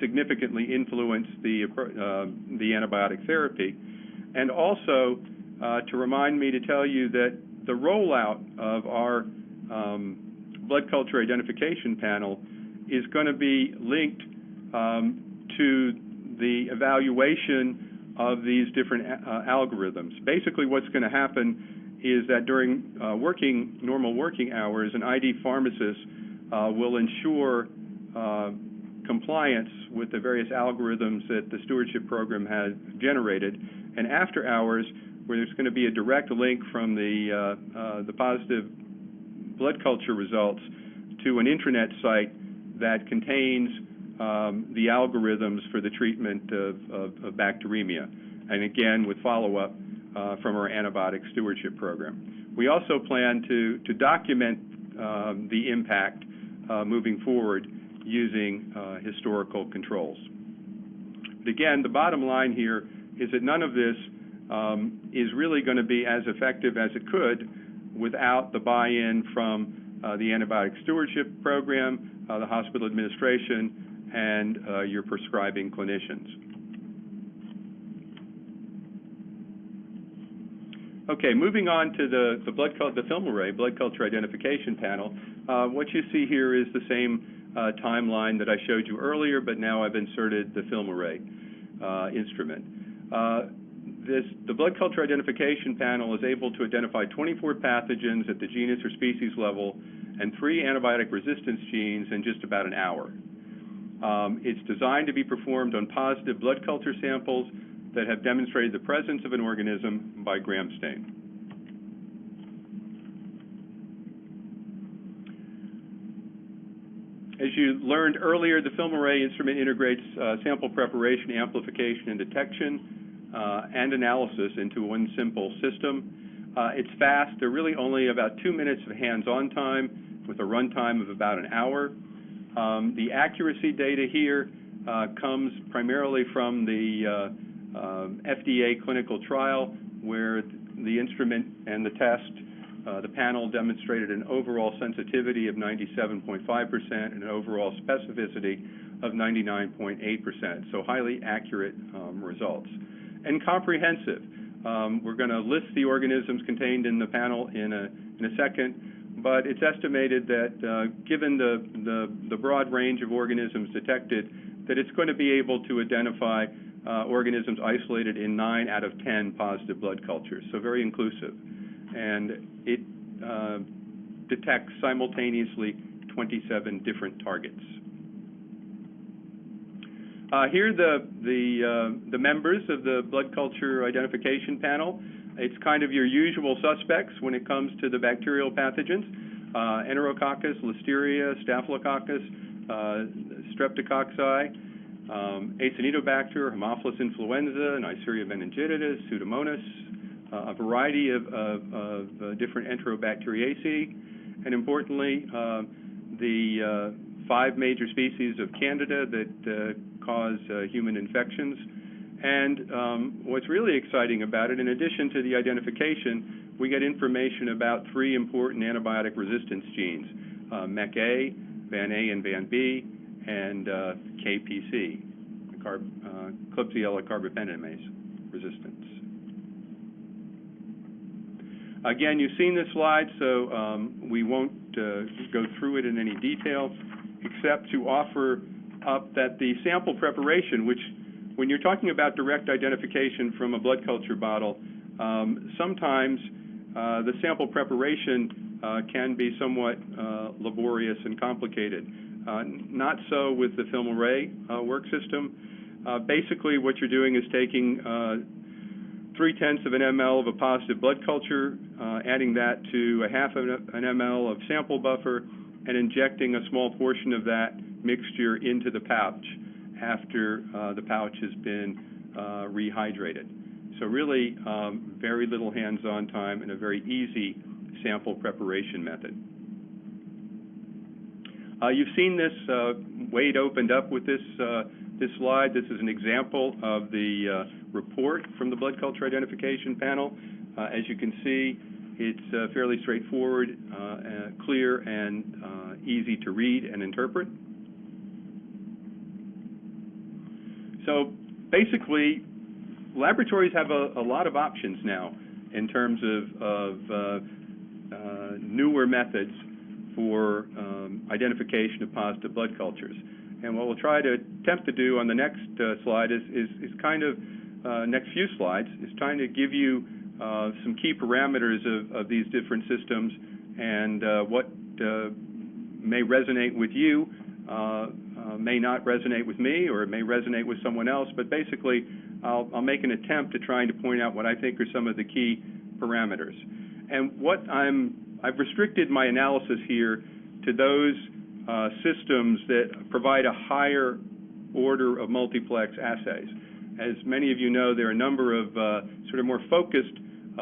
significantly influence the antibiotic therapy. And also to remind me to tell you that the rollout of our blood culture identification panel is going to be linked to the evaluation of these different algorithms. Basically what's going to happen is that during normal working hours, an ID pharmacist will ensure compliance with the various algorithms that the stewardship program has generated. And after hours, where there's going to be a direct link from the positive blood culture results to an intranet site that contains the algorithms for the treatment of bacteremia, and again with follow-up from our antibiotic stewardship program. We also plan to document the impact moving forward using historical controls. But again, the bottom line here is that none of this is really going to be as effective as it could without the buy-in from the antibiotic stewardship program, the hospital administration, and your prescribing clinicians. Okay, moving on to the FilmArray blood culture identification panel. What you see here is the same timeline that I showed you earlier, but now I've inserted the FilmArray instrument. the blood culture identification panel is able to identify 24 pathogens at the genus or species level and 3 antibiotic resistance genes in just about an hour. It's designed to be performed on positive blood culture samples that have demonstrated the presence of an organism by gram stain. As you learned earlier, the FilmArray instrument integrates sample preparation, amplification, and detection and analysis into one simple system. It's fast. There are really only about 2 minutes of hands-on time with a run time of about an hour. The accuracy data here comes primarily from the FDA clinical trial, where the instrument and the test, the panel demonstrated an overall sensitivity of 97.5% and an overall specificity of 99.8%, so highly accurate results. And comprehensive. We're going to list the organisms contained in the panel in a second, but it's estimated that given the broad range of organisms detected, that it's going to be able to identify organisms isolated in 9 out of 10 positive blood cultures, so very inclusive. And it detects simultaneously 27 different targets. Here are the members of the blood culture identification panel. It's kind of your usual suspects when it comes to the bacterial pathogens: Enterococcus, Listeria, Staphylococcus, Streptococci, Acinetobacter, Haemophilus influenza, Neisseria meningitis, Pseudomonas, a variety of different Enterobacteriaceae, and importantly, the 5 major species of Candida that cause human infections. And what's really exciting about it, in addition to the identification, we get information about 3 important antibiotic resistance genes: MEC-A, VAN-A and VAN-B, and KPC, Klebsiella carbapenemase resistance. Again, you've seen this slide, so we won't go through it in any detail, except to offer up that the sample preparation, which when you're talking about direct identification from a blood culture bottle, sometimes the sample preparation can be somewhat laborious and complicated. Not so with the FilmArray work system. Basically, what you're doing is taking 0.3 ml of a positive blood culture, adding that to 0.5 ml of sample buffer, and injecting a small portion of that mixture into the pouch after the pouch has been rehydrated. So really very little hands-on time and a very easy sample preparation method. You've seen this. Wade opened up with this slide. This is an example of the report from the blood culture identification panel. As you can see, it's fairly straightforward, clear, and easy to read and interpret. So basically, laboratories have a lot of options now in terms of newer methods for identification of positive blood cultures. And what we'll try to attempt to do on the next slide is kind of, next few slides, is trying to give you some key parameters of these different systems and what may resonate with you, may not resonate with me, or it may resonate with someone else, but basically I'll make an attempt to trying to point out what I think are some of the key parameters. And what I've restricted my analysis here to those systems that provide a higher order of multiplex assays. As many of you know, there are a number of sort of more focused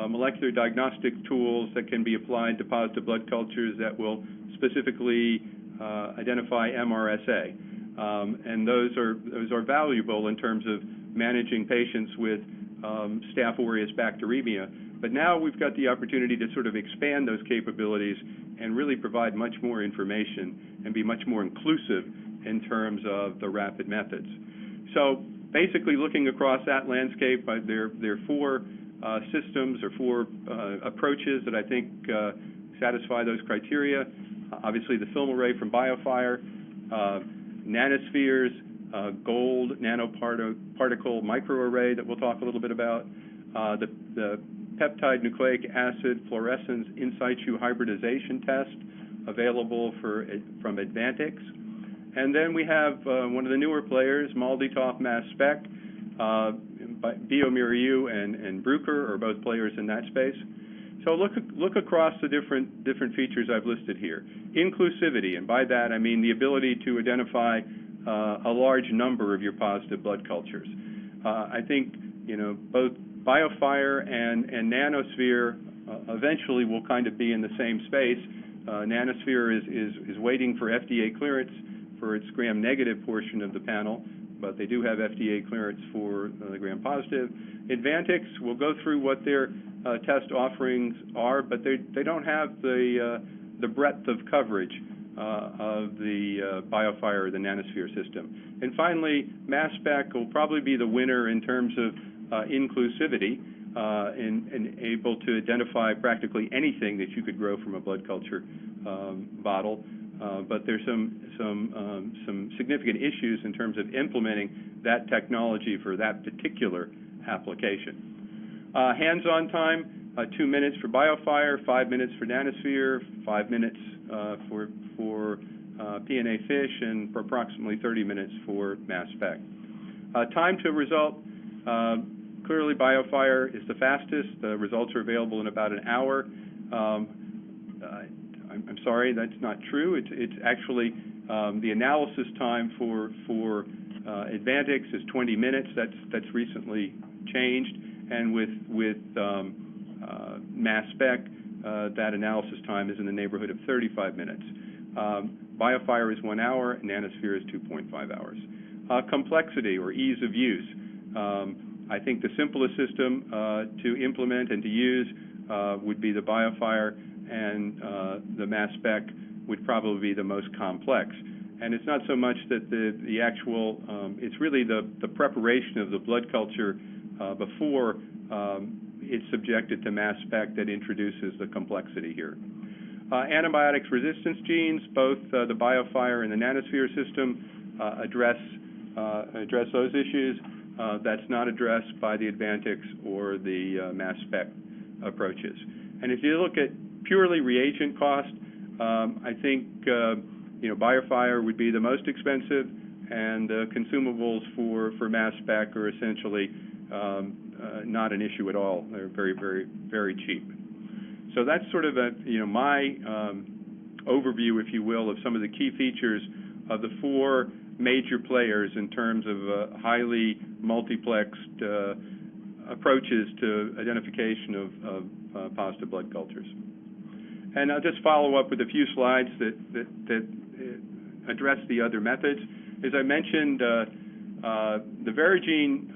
molecular diagnostic tools that can be applied to positive blood cultures that will specifically identify MRSA. And those are valuable in terms of managing patients with Staph aureus bacteremia. But now we've got the opportunity to sort of expand those capabilities and really provide much more information and be much more inclusive in terms of the rapid methods. So basically, looking across that landscape, there are 4 systems or 4 approaches that I think satisfy those criteria. Obviously, the FilmArray from BioFire, nanospheres, gold nanoparticle microarray that we'll talk a little bit about, the peptide nucleic acid fluorescence in situ hybridization test available from Advantix. And then we have one of the newer players, MALDI-TOF mass spec. bioMérieux and Bruker are both players in that space. So look across the different features I've listed here. Inclusivity, and by that I mean the ability to identify a large number of your positive blood cultures. I think both BioFire and Nanosphere eventually will kind of be in the same space. Nanosphere is waiting for FDA clearance for its gram-negative portion of the panel, but they do have FDA clearance for the gram-positive. Advantix will go through what their test offerings are, but they don't have the breadth of coverage of the BioFire or the Nanosphere system. And finally, mass spec will probably be the winner in terms of inclusivity and able to identify practically anything that you could grow from a blood culture bottle. But there's some significant issues in terms of implementing that technology for that particular application. Hands-on time, 2 minutes for BioFire, 5 minutes for Nanosphere, 5 minutes for PNA FISH, and for approximately 30 minutes for mass spec. Time to result, clearly BioFire is the fastest. The results are available in about an hour. I'm sorry, that's not true. It's actually the analysis time for Advantix is 20 minutes. That's recently changed, and with mass spec, that analysis time is in the neighborhood of 35 minutes. BioFire is 1 hour, and Nanosphere is 2.5 hours. Complexity or ease of use. I think the simplest system to implement and to use would be the BioFire, and the mass spec would probably be the most complex. And it's not so much that the actual, it's really the preparation of the blood culture before it's subjected to mass spec that introduces the complexity here. Antibiotics resistance genes, both the BioFire and the Nanosphere system address those issues. That's not addressed by the Advantix or the mass spec approaches. And if you look at purely reagent cost, I think BioFire would be the most expensive, and consumables for mass spec are essentially not an issue at all. They're very, very, very cheap. So that's sort of my overview, if you will, of some of the key features of the 4 major players in terms of highly multiplexed approaches to identification of positive blood cultures. And I'll just follow up with a few slides that address the other methods. As I mentioned, the Verigene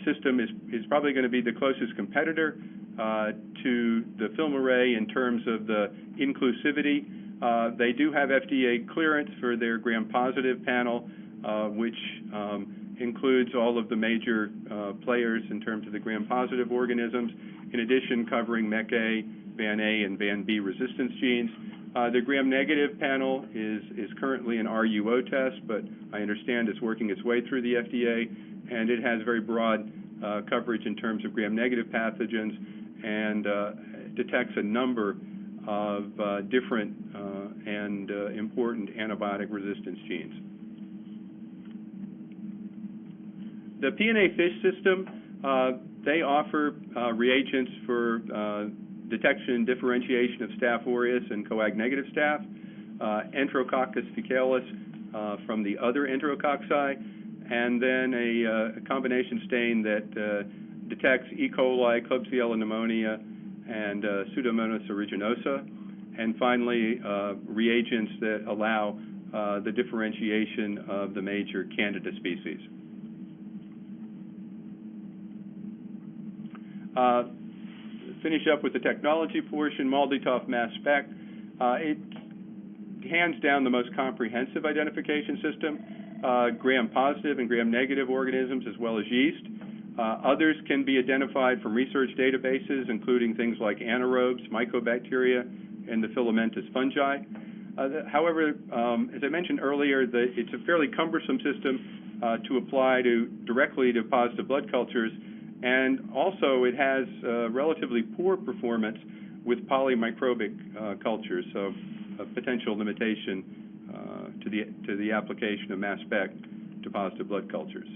system is probably going to be the closest competitor to the FilmArray in terms of the inclusivity. They do have FDA clearance for their gram-positive panel, which includes all of the major players in terms of the gram-positive organisms, in addition covering MEK-A, VAN-A, and VAN-B resistance genes. The gram-negative panel is currently an RUO test, but I understand it's working its way through the FDA, and it has very broad coverage in terms of gram-negative pathogens and detects a number of different and important antibiotic resistance genes. The PNA FISH system, they offer reagents for detection and differentiation of Staph aureus and coag-negative staph, Enterococcus faecalis from the other enterococci, and then a combination stain that detects E. coli, Klebsiella pneumonia, and Pseudomonas aeruginosa, and finally reagents that allow the differentiation of the major Candida species. Finish up with the technology portion. MALDI-TOF mass spec. It's hands down the most comprehensive identification system, gram-positive and gram-negative organisms as well as yeast. Others can be identified from research databases, including things like anaerobes, mycobacteria, and the filamentous fungi. However, as I mentioned earlier, it's a fairly cumbersome system to apply directly to positive blood cultures, and also it has relatively poor performance with polymicrobic cultures, so a potential limitation to the application of mass spec to positive blood cultures.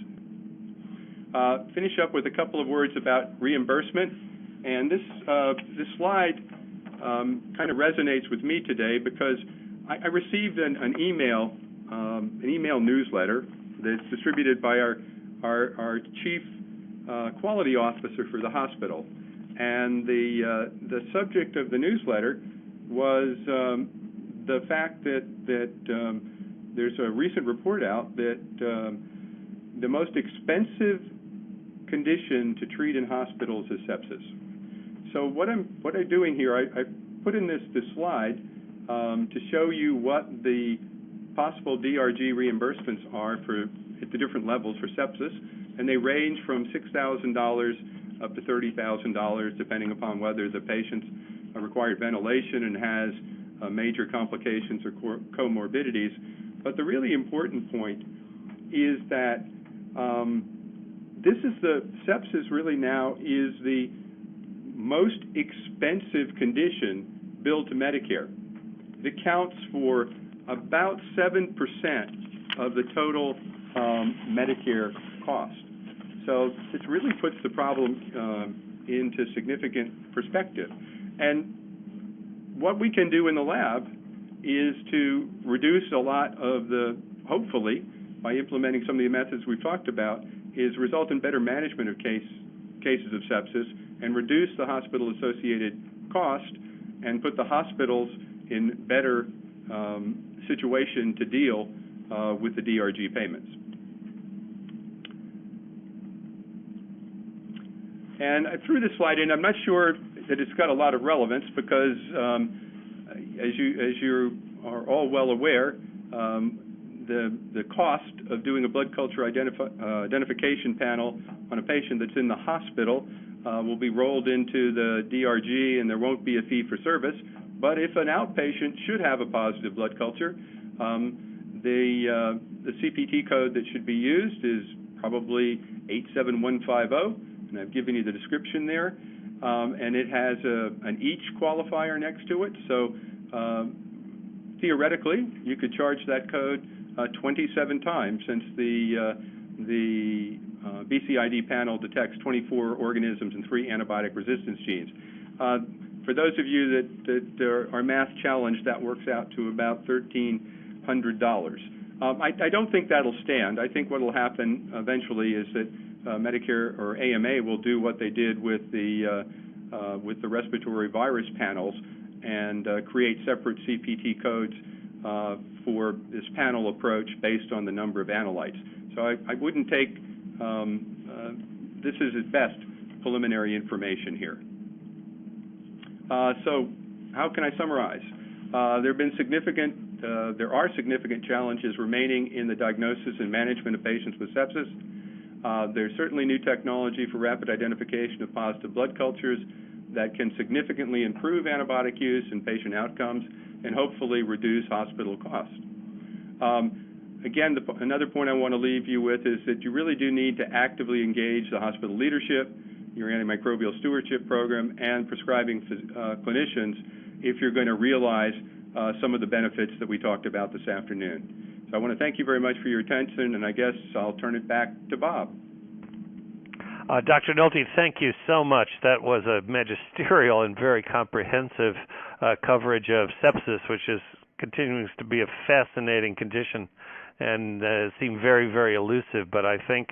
Finish up with a couple of words about reimbursement, and this slide kind of resonates with me today because I received an email newsletter that's distributed by our chief quality officer for the hospital, and the subject of the newsletter was the fact that there's a recent report out that the most expensive condition to treat in hospitals is sepsis. So what I'm doing here, I put in this slide to show you what the possible DRG reimbursements are at the different levels for sepsis, and they range from $6,000 up to $30,000, depending upon whether the patient's required ventilation and has major complications or comorbidities. But the really important point is that sepsis really now is the most expensive condition billed to Medicare. It accounts for about 7% of the total Medicare cost. So it really puts the problem into significant perspective. And what we can do in the lab is to reduce a lot of hopefully, by implementing some of the methods we've talked about, is result in better management of cases of sepsis and reduce the hospital-associated cost and put the hospitals in better situation to deal with the DRG payments. And I threw this slide in. I'm not sure that it's got a lot of relevance because, as you are all well aware, the cost of doing a blood culture identification panel on a patient that's in the hospital will be rolled into the DRG, and there won't be a fee for service. But if an outpatient should have a positive blood culture, the CPT code that should be used is probably 87150, and I've given you the description there. And it has an each qualifier next to it, so theoretically you could charge that code 27 times, since the BCID panel detects 24 organisms and 3 antibiotic resistance genes. For those of you that are math challenged, that works out to about $1,300. I don't think that'll stand. I think what will happen eventually is that Medicare or AMA will do what they did with the respiratory virus panels and create separate CPT codes for this panel approach based on the number of analytes. So I wouldn't take, this is at best preliminary information here. So how can I summarize? There are significant challenges remaining in the diagnosis and management of patients with sepsis. There's certainly new technology for rapid identification of positive blood cultures that can significantly improve antibiotic use and patient outcomes and hopefully reduce hospital costs. Again, another point I want to leave you with is that you really do need to actively engage the hospital leadership, your antimicrobial stewardship program, and prescribing clinicians if you're going to realize some of the benefits that we talked about this afternoon. So I want to thank you very much for your attention, and I guess I'll turn it back to Bob.
Dr. Nolte, thank you so much. That was a magisterial and very comprehensive coverage of sepsis, which continues to be a fascinating condition and seem very, very elusive. But I think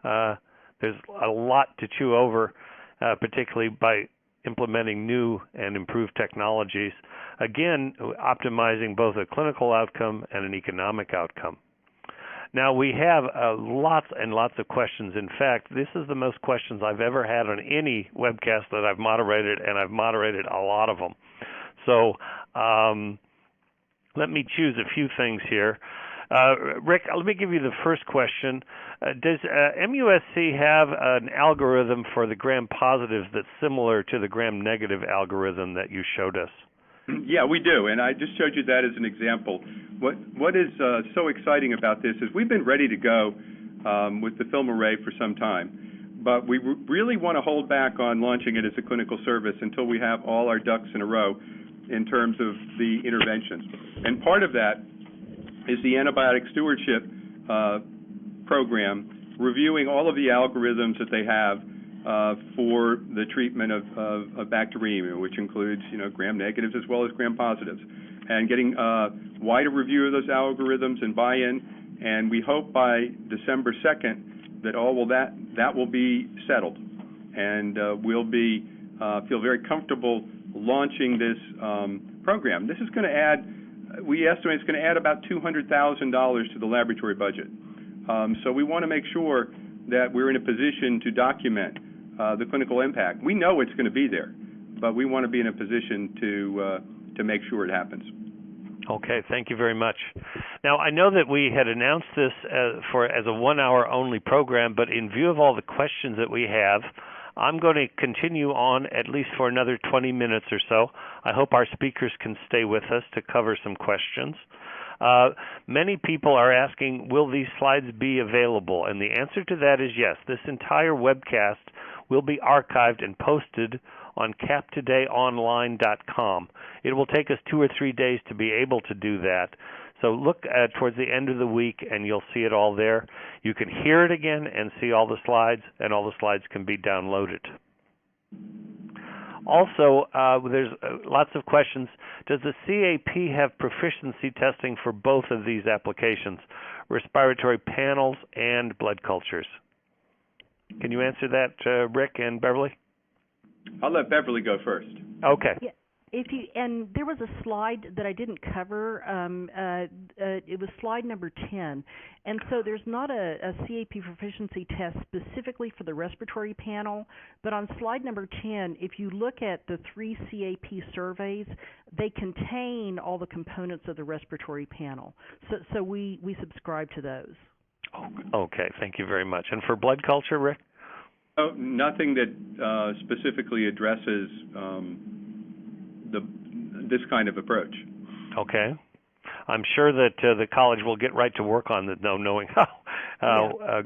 there's a lot to chew over, particularly by implementing new and improved technologies. Again, optimizing both a clinical outcome and an economic outcome. Now, we have lots and lots of questions. In fact, this is the most questions I've ever had on any webcast that I've moderated, and I've moderated a lot of them. So let me choose a few things here. Rick, let me give you the first question. Does MUSC have an algorithm for the gram-positives that's similar to the gram-negative algorithm that you showed us?
Yeah, we do, and I just showed you that as an example. What is so exciting about this is we've been ready to go with the FilmArray for some time, but we really want to hold back on launching it as a clinical service until we have all our ducks in a row in terms of the interventions. And part of that is the antibiotic stewardship program, reviewing all of the algorithms that they have for the treatment of bacteremia, which includes, gram-negatives as well as gram-positives, and getting wider review of those algorithms and buy-in. And we hope by December 2nd that that will be settled, and we'll be feel very comfortable launching this program. This is going to add, we estimate it's going to add about $200,000 to the laboratory budget. So we want to make sure that we're in a position to document the clinical impact. We know it's going to be there, but we want to be in a position to make sure it happens.
Okay, thank you very much. Now, I know that we had announced this as a 1-hour only program, but in view of all the questions that we have, I'm going to continue on at least for another 20 minutes or so. I hope our speakers can stay with us to cover some questions. Many people are asking, will these slides be available? And the answer to that is yes. This entire webcast will be archived and posted on captodayonline.com. It will take us 2 or 3 days to be able to do that. So look towards the end of the week and you'll see it all there. You can hear it again and see all the slides, and all the slides can be downloaded. Also, there's lots of questions. Does the CAP have proficiency testing for both of these applications, respiratory panels and blood cultures? Can you answer that, Rick and Beverly?
I'll let Beverly go first.
Okay.
Yeah. And there was a slide that I didn't cover. It was slide number 10. And so there's not a CAP proficiency test specifically for the respiratory panel, but on slide number 10, if you look at the 3 CAP surveys, they contain all the components of the respiratory panel. So we subscribe to those.
Okay, thank you very much. And for blood culture, Rick?
Oh, nothing that specifically addresses this kind of approach.
Okay. I'm sure that the college will get right to work on it, knowing how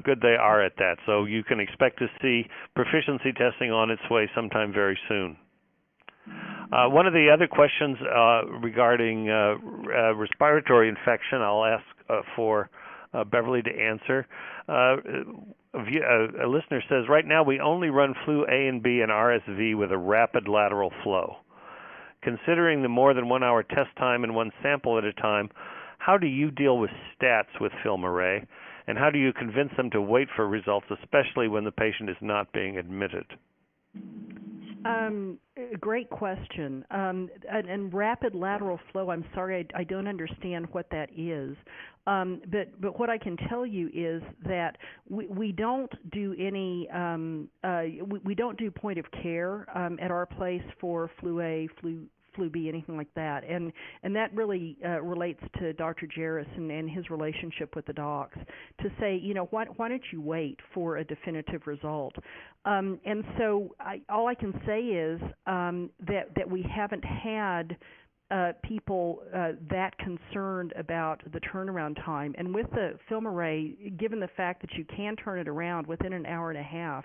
good they are at that. So you can expect to see proficiency testing on its way sometime very soon. One of the other questions regarding respiratory infection, I'll ask for Beverly to answer. A listener says, right now we only run flu A and B and RSV with a rapid lateral flow. Considering the more than 1 hour test time and one sample at a time, how do you deal with stats with FilmArray, and how do you convince them to wait for results, especially when the patient is not being admitted?
Great question. And rapid lateral flow, I'm sorry, I don't understand what that is. But what I can tell you is that we don't do any, we don't do point of care at our place for flu A, flu B, anything like that. And that really relates to Dr. Jarris and his relationship with the docs to say, why don't you wait for a definitive result? And so all I can say is that we haven't had people that concerned about the turnaround time. And with the FilmArray, given the fact that you can turn it around within an hour and a half,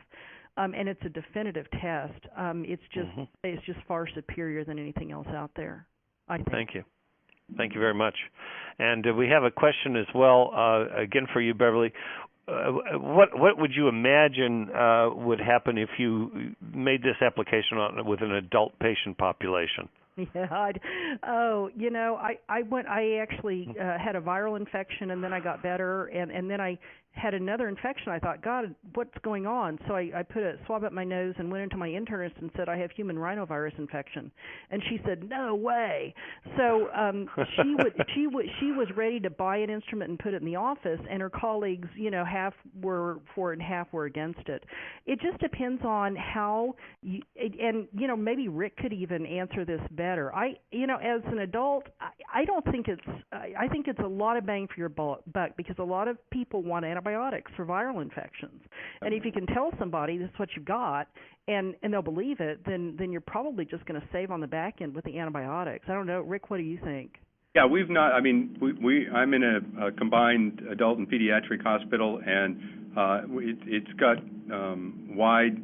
and it's a definitive test, it's just far superior than anything else out there, I think.
Thank you. Thank you very much. And we have a question as well, again for you, Beverly. What would you imagine would happen if you made this application with an adult patient population?
Yeah, I actually had a viral infection, and then I got better, and then I had another infection. I thought, God, what's going on? So I put a swab up my nose and went into my internist and said, I have human rhinovirus infection. And she said, no way. So she was ready to buy an instrument and put it in the office, and her colleagues, half were for it and half were against it. It just depends on how maybe Rick could even answer this better. As an adult, I think it's a lot of bang for your buck, because a lot of people want antibiotics for viral infections. And if you can tell somebody this is what you've got, and they'll believe it, then you're probably just going to save on the back end with the antibiotics. I don't know, Rick, what do you think?
Yeah, we've not. I mean, I'm in a combined adult and pediatric hospital, and it's got wide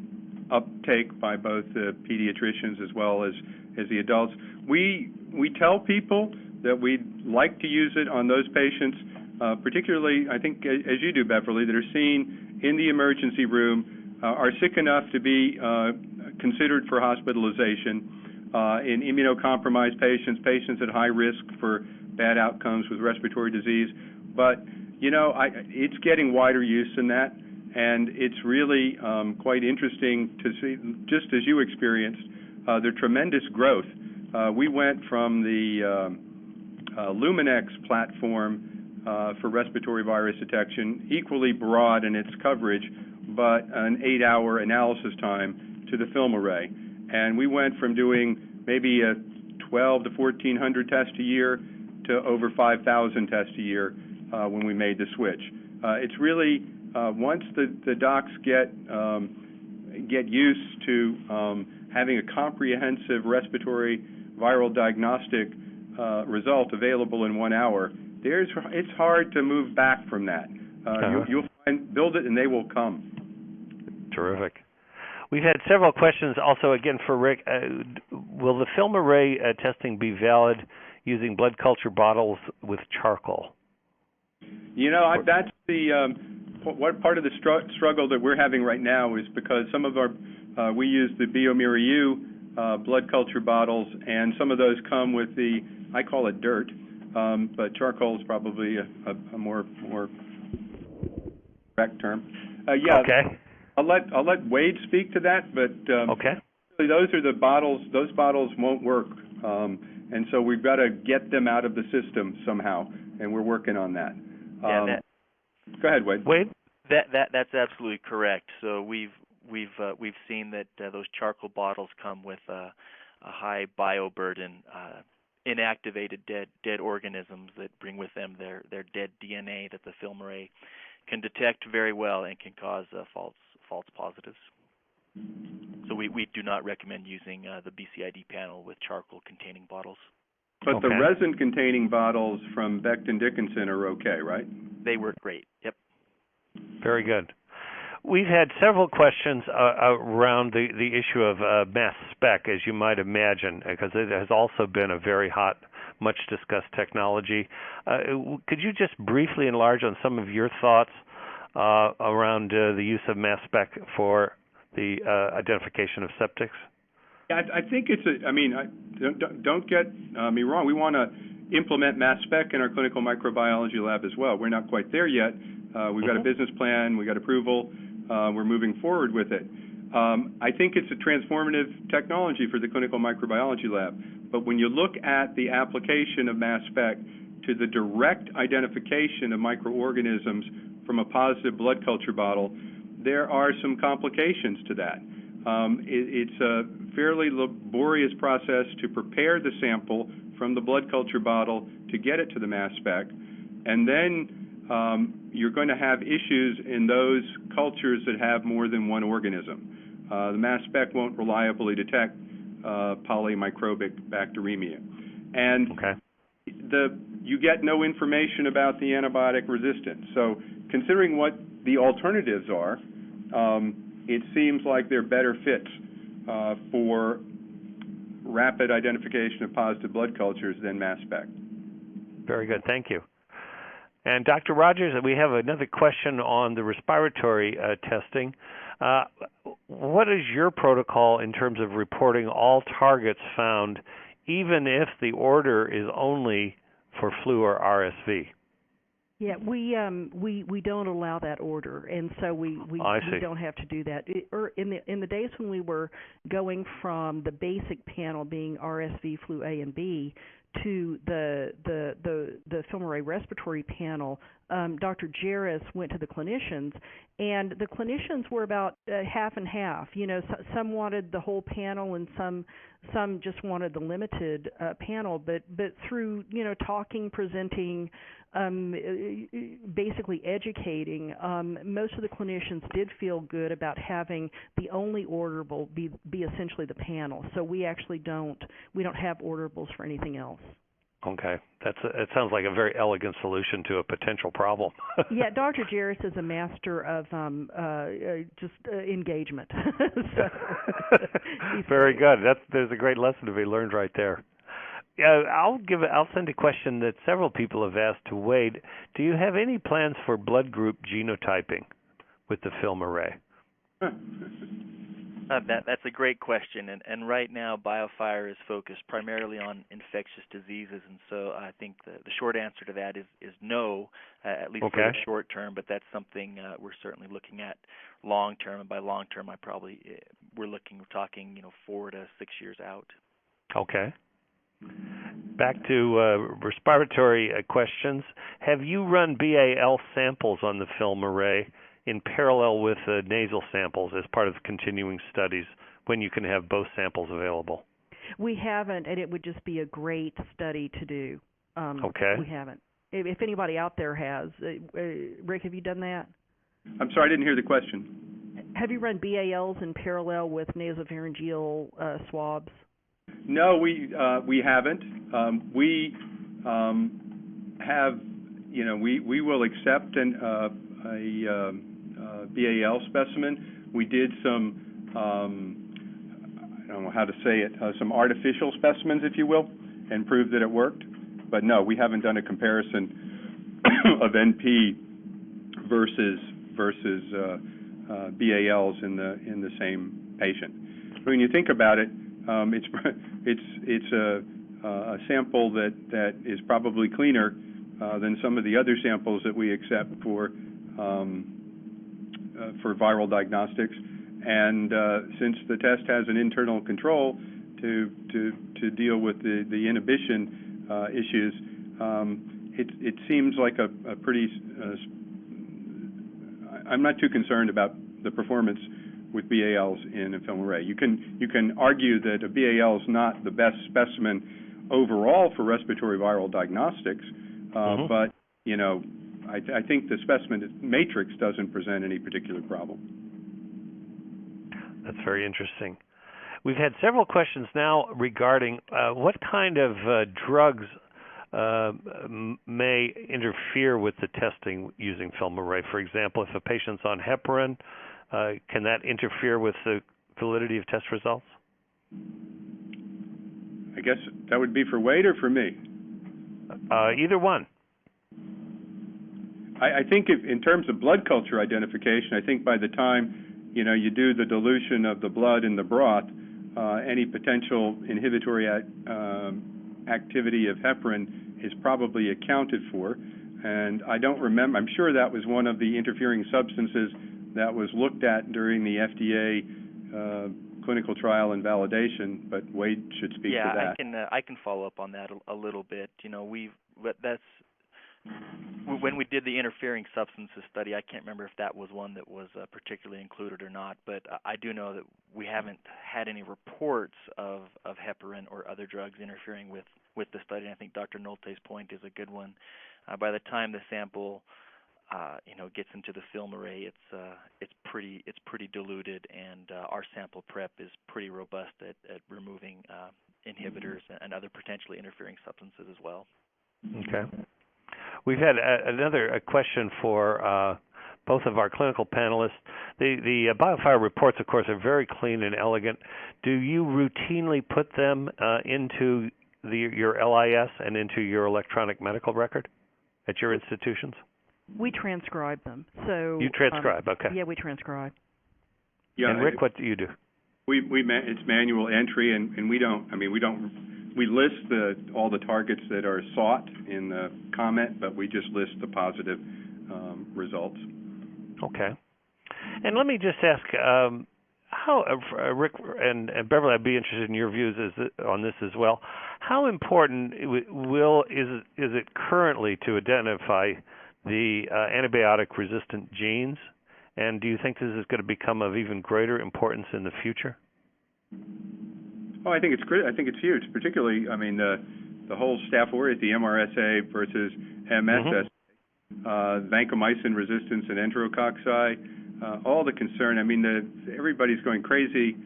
uptake by both the pediatricians as well as the adults. We tell people that we'd like to use it on those patients, particularly, I think, as you do, Beverly, that are seen in the emergency room, are sick enough to be considered for hospitalization, in immunocompromised patients, patients at high risk for bad outcomes with respiratory disease. But, you know, it's getting wider use than that, and it's really quite interesting to see, just as you experienced, the tremendous growth. We went from the Luminex platform for respiratory virus detection, equally broad in its coverage, but an 8-hour analysis time, to the FilmArray. And we went from doing maybe a 1,200 to 1,400 tests a year to over 5,000 tests a year when we made the switch. It's really, once the docs get used to having a comprehensive respiratory viral diagnostic result available in 1 hour, it's hard to move back from that. You'll build it and they will come.
Terrific. We've had several questions also, again, for Rick. Will the FilmArray testing be valid using blood culture bottles with charcoal?
You know, that's the what part of the struggle that we're having right now is because some of our we use the BioMiraU blood culture bottles, and some of those come with the, I call it dirt, but charcoal is probably a more correct term. Yeah.
Okay.
I'll let Wade speak to that, but
okay.
Those are the bottles. Those bottles won't work, and so we've got to get them out of the system somehow, and we're working on that. Go ahead, Wade.
Wade?
That's absolutely correct. So we've seen that those charcoal bottles come with a high bioburden, inactivated dead organisms that bring with them their dead DNA that the FilmArray can detect very well and can cause false positives. So we do not recommend using the BCID panel with charcoal-containing bottles.
But the resin-containing bottles from Becton Dickinson are okay, right?
They work great. Yep.
Very good. We've had several questions around the issue of mass spec, as you might imagine, because it has also been a very hot, much discussed technology. Could you just briefly enlarge on some of your thoughts around the use of mass spec for the identification of septics?
Yeah, I think it's don't get me wrong. We want to implement mass spec in our clinical microbiology lab as well. We're not quite there yet. We've got a business plan. We've got approval. We're moving forward with it. I think it's a transformative technology for the clinical microbiology lab. But when you look at the application of mass spec to the direct identification of microorganisms from a positive blood culture bottle, there are some complications to that. It's a fairly laborious process to prepare the sample from the blood culture bottle to get it to the mass spec, and then you're going to have issues in those cultures that have more than one organism. The mass spec won't reliably detect polymicrobic bacteremia, and you get no information about the antibiotic resistance. So considering what the alternatives are, it seems like they're better fits for rapid identification of positive blood cultures than mass spec.
Very good. Thank you. And Dr. Rogers, we have another question on the respiratory testing. What is your protocol in terms of reporting all targets found, even if the order is only for flu or RSV?
Yeah, we don't allow that order, and so we don't have to do that. In the days when we were going from the basic panel being RSV, flu A and B, to the FilmArray respiratory panel, Dr. Jarris went to the clinicians, and the clinicians were about half and half. You know, some wanted the whole panel, and some just wanted the limited panel. But through talking, presenting, basically educating, most of the clinicians did feel good about having the only orderable be essentially the panel. So we actually don't have orderables for anything else.
Okay. It sounds like a very elegant solution to a potential problem.
Yeah, Dr. Jarris is a master of engagement.
Very good. There's a great lesson to be learned right there. Yeah, I'll send a question that several people have asked to Wade. Do you have any plans for blood group genotyping with the FilmArray?
That's a great question, and right now BioFire is focused primarily on infectious diseases, and so I think the short answer to that is no, at least for the short term. But that's something we're certainly looking at long term, and by long term, we're talking 4 to 6 years out.
Okay. Back to respiratory questions. Have you run BAL samples on the FilmArray in parallel with nasal samples as part of continuing studies when you can have both samples available?
We haven't, and it would just be a great study to do.
Okay.
We haven't. If anybody out there has. Rick, have you done that?
I'm sorry, I didn't hear the question.
Have you run BALs in parallel with nasopharyngeal swabs?
No, we haven't. We have, we will accept a BAL specimen. We did some, I don't know how to say it, some artificial specimens, if you will, and proved that it worked. But no, we haven't done a comparison of NP versus BALs in the same patient. When you think about it, it's a sample that is probably cleaner than some of the other samples that we accept for viral diagnostics, and since the test has an internal control to deal with the inhibition issues, it seems like a pretty. I'm not too concerned about the performance with BALs in a FilmArray. You can argue that a BAL is not the best specimen overall for respiratory viral diagnostics, but I think the specimen matrix doesn't present any particular problem.
That's very interesting. We've had several questions now regarding what kind of drugs may interfere with the testing using FilmArray. For example, if a patient's on heparin, can that interfere with the validity of test results?
I guess that would be for Wade or for me?
Either one.
I think in terms of blood culture identification, I think by the time you do the dilution of the blood in the broth, any potential inhibitory activity of heparin is probably accounted for. And I don't remember, I'm sure that was one of the interfering substances that was looked at during the FDA clinical trial and validation, but Wade should speak to that.
Yeah, I can follow up on that a little bit. When we did the interfering substances study, I can't remember if that was one that was particularly included or not, but I do know that we haven't had any reports of heparin or other drugs interfering with the study. And I think Dr. Nolte's point is a good one. By the time the sample gets into the FilmArray, it's pretty diluted, and our sample prep is pretty robust at removing inhibitors and other potentially interfering substances as well.
Okay. We've had another question for both of our clinical panelists. The BioFire reports, of course, are very clean and elegant. Do you routinely put them into your LIS and into your electronic medical record at your institutions?
We transcribe them. So
you transcribe, okay.
Yeah, we transcribe.
Yeah,
and Rick, what do you do?
It's manual entry, and we list all the targets that are sought in the comment, but we just list the positive results.
Okay. And let me just ask, how Rick and Beverly, I'd be interested in your views on this as well. How important is it currently to identify the antibiotic-resistant genes, and do you think this is going to become of even greater importance in the future?
Oh, I think it's great. I think it's huge, particularly, the whole Staph aureus, the MRSA versus MSS, vancomycin resistance and enterococci, all the concern. Everybody's going crazy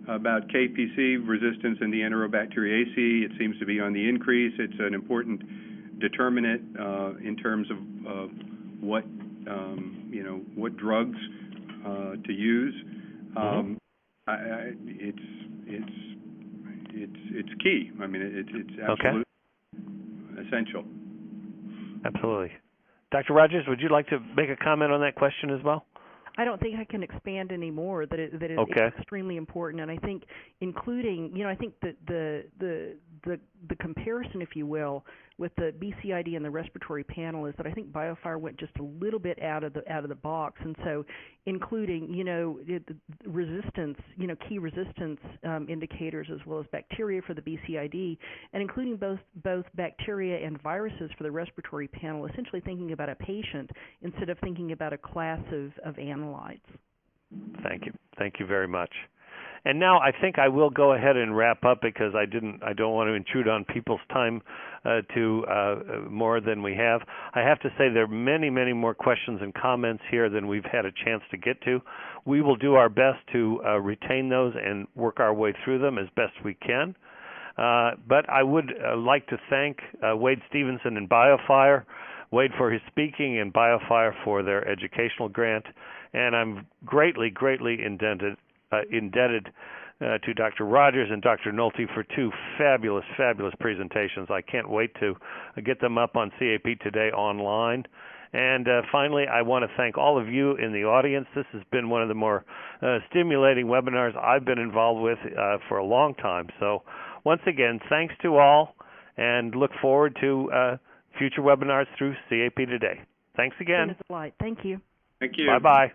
about KPC resistance in the Enterobacteriaceae. It seems to be on the increase. It's an important determinant in terms of what what drugs to use. It's key. I mean, it's absolutely essential.
Absolutely. Dr. Rogers, would you like to make a comment on that question as well?
I don't think I can expand any more. That it's extremely important, and I think including, I think that the comparison, if you will, with the BCID and the respiratory panel is that I think BioFire went just a little bit out of the box, and so including resistance, key resistance indicators as well as bacteria for the BCID, and including both bacteria and viruses for the respiratory panel. Essentially thinking about a patient instead of thinking about a class of analytes.
Thank you. Thank you very much. And now I think I will go ahead and wrap up because I don't want to intrude on people's time to more than we have. I have to say there are many, many more questions and comments here than we've had a chance to get to. We will do our best to retain those and work our way through them as best we can. But I would like to thank Wade Stevenson and BioFire, Wade for his speaking and BioFire for their educational grant. And I'm greatly, greatly indebted to Dr. Rogers and Dr. Nolte for two fabulous, fabulous presentations. I can't wait to get them up on CAP Today online. And finally, I want to thank all of you in the audience. This has been one of the more stimulating webinars I've been involved with for a long time. So once again, thanks to all, and look forward to future webinars through CAP Today. Thanks again.
It's a delight. Thank you.
Thank you.
Bye-bye.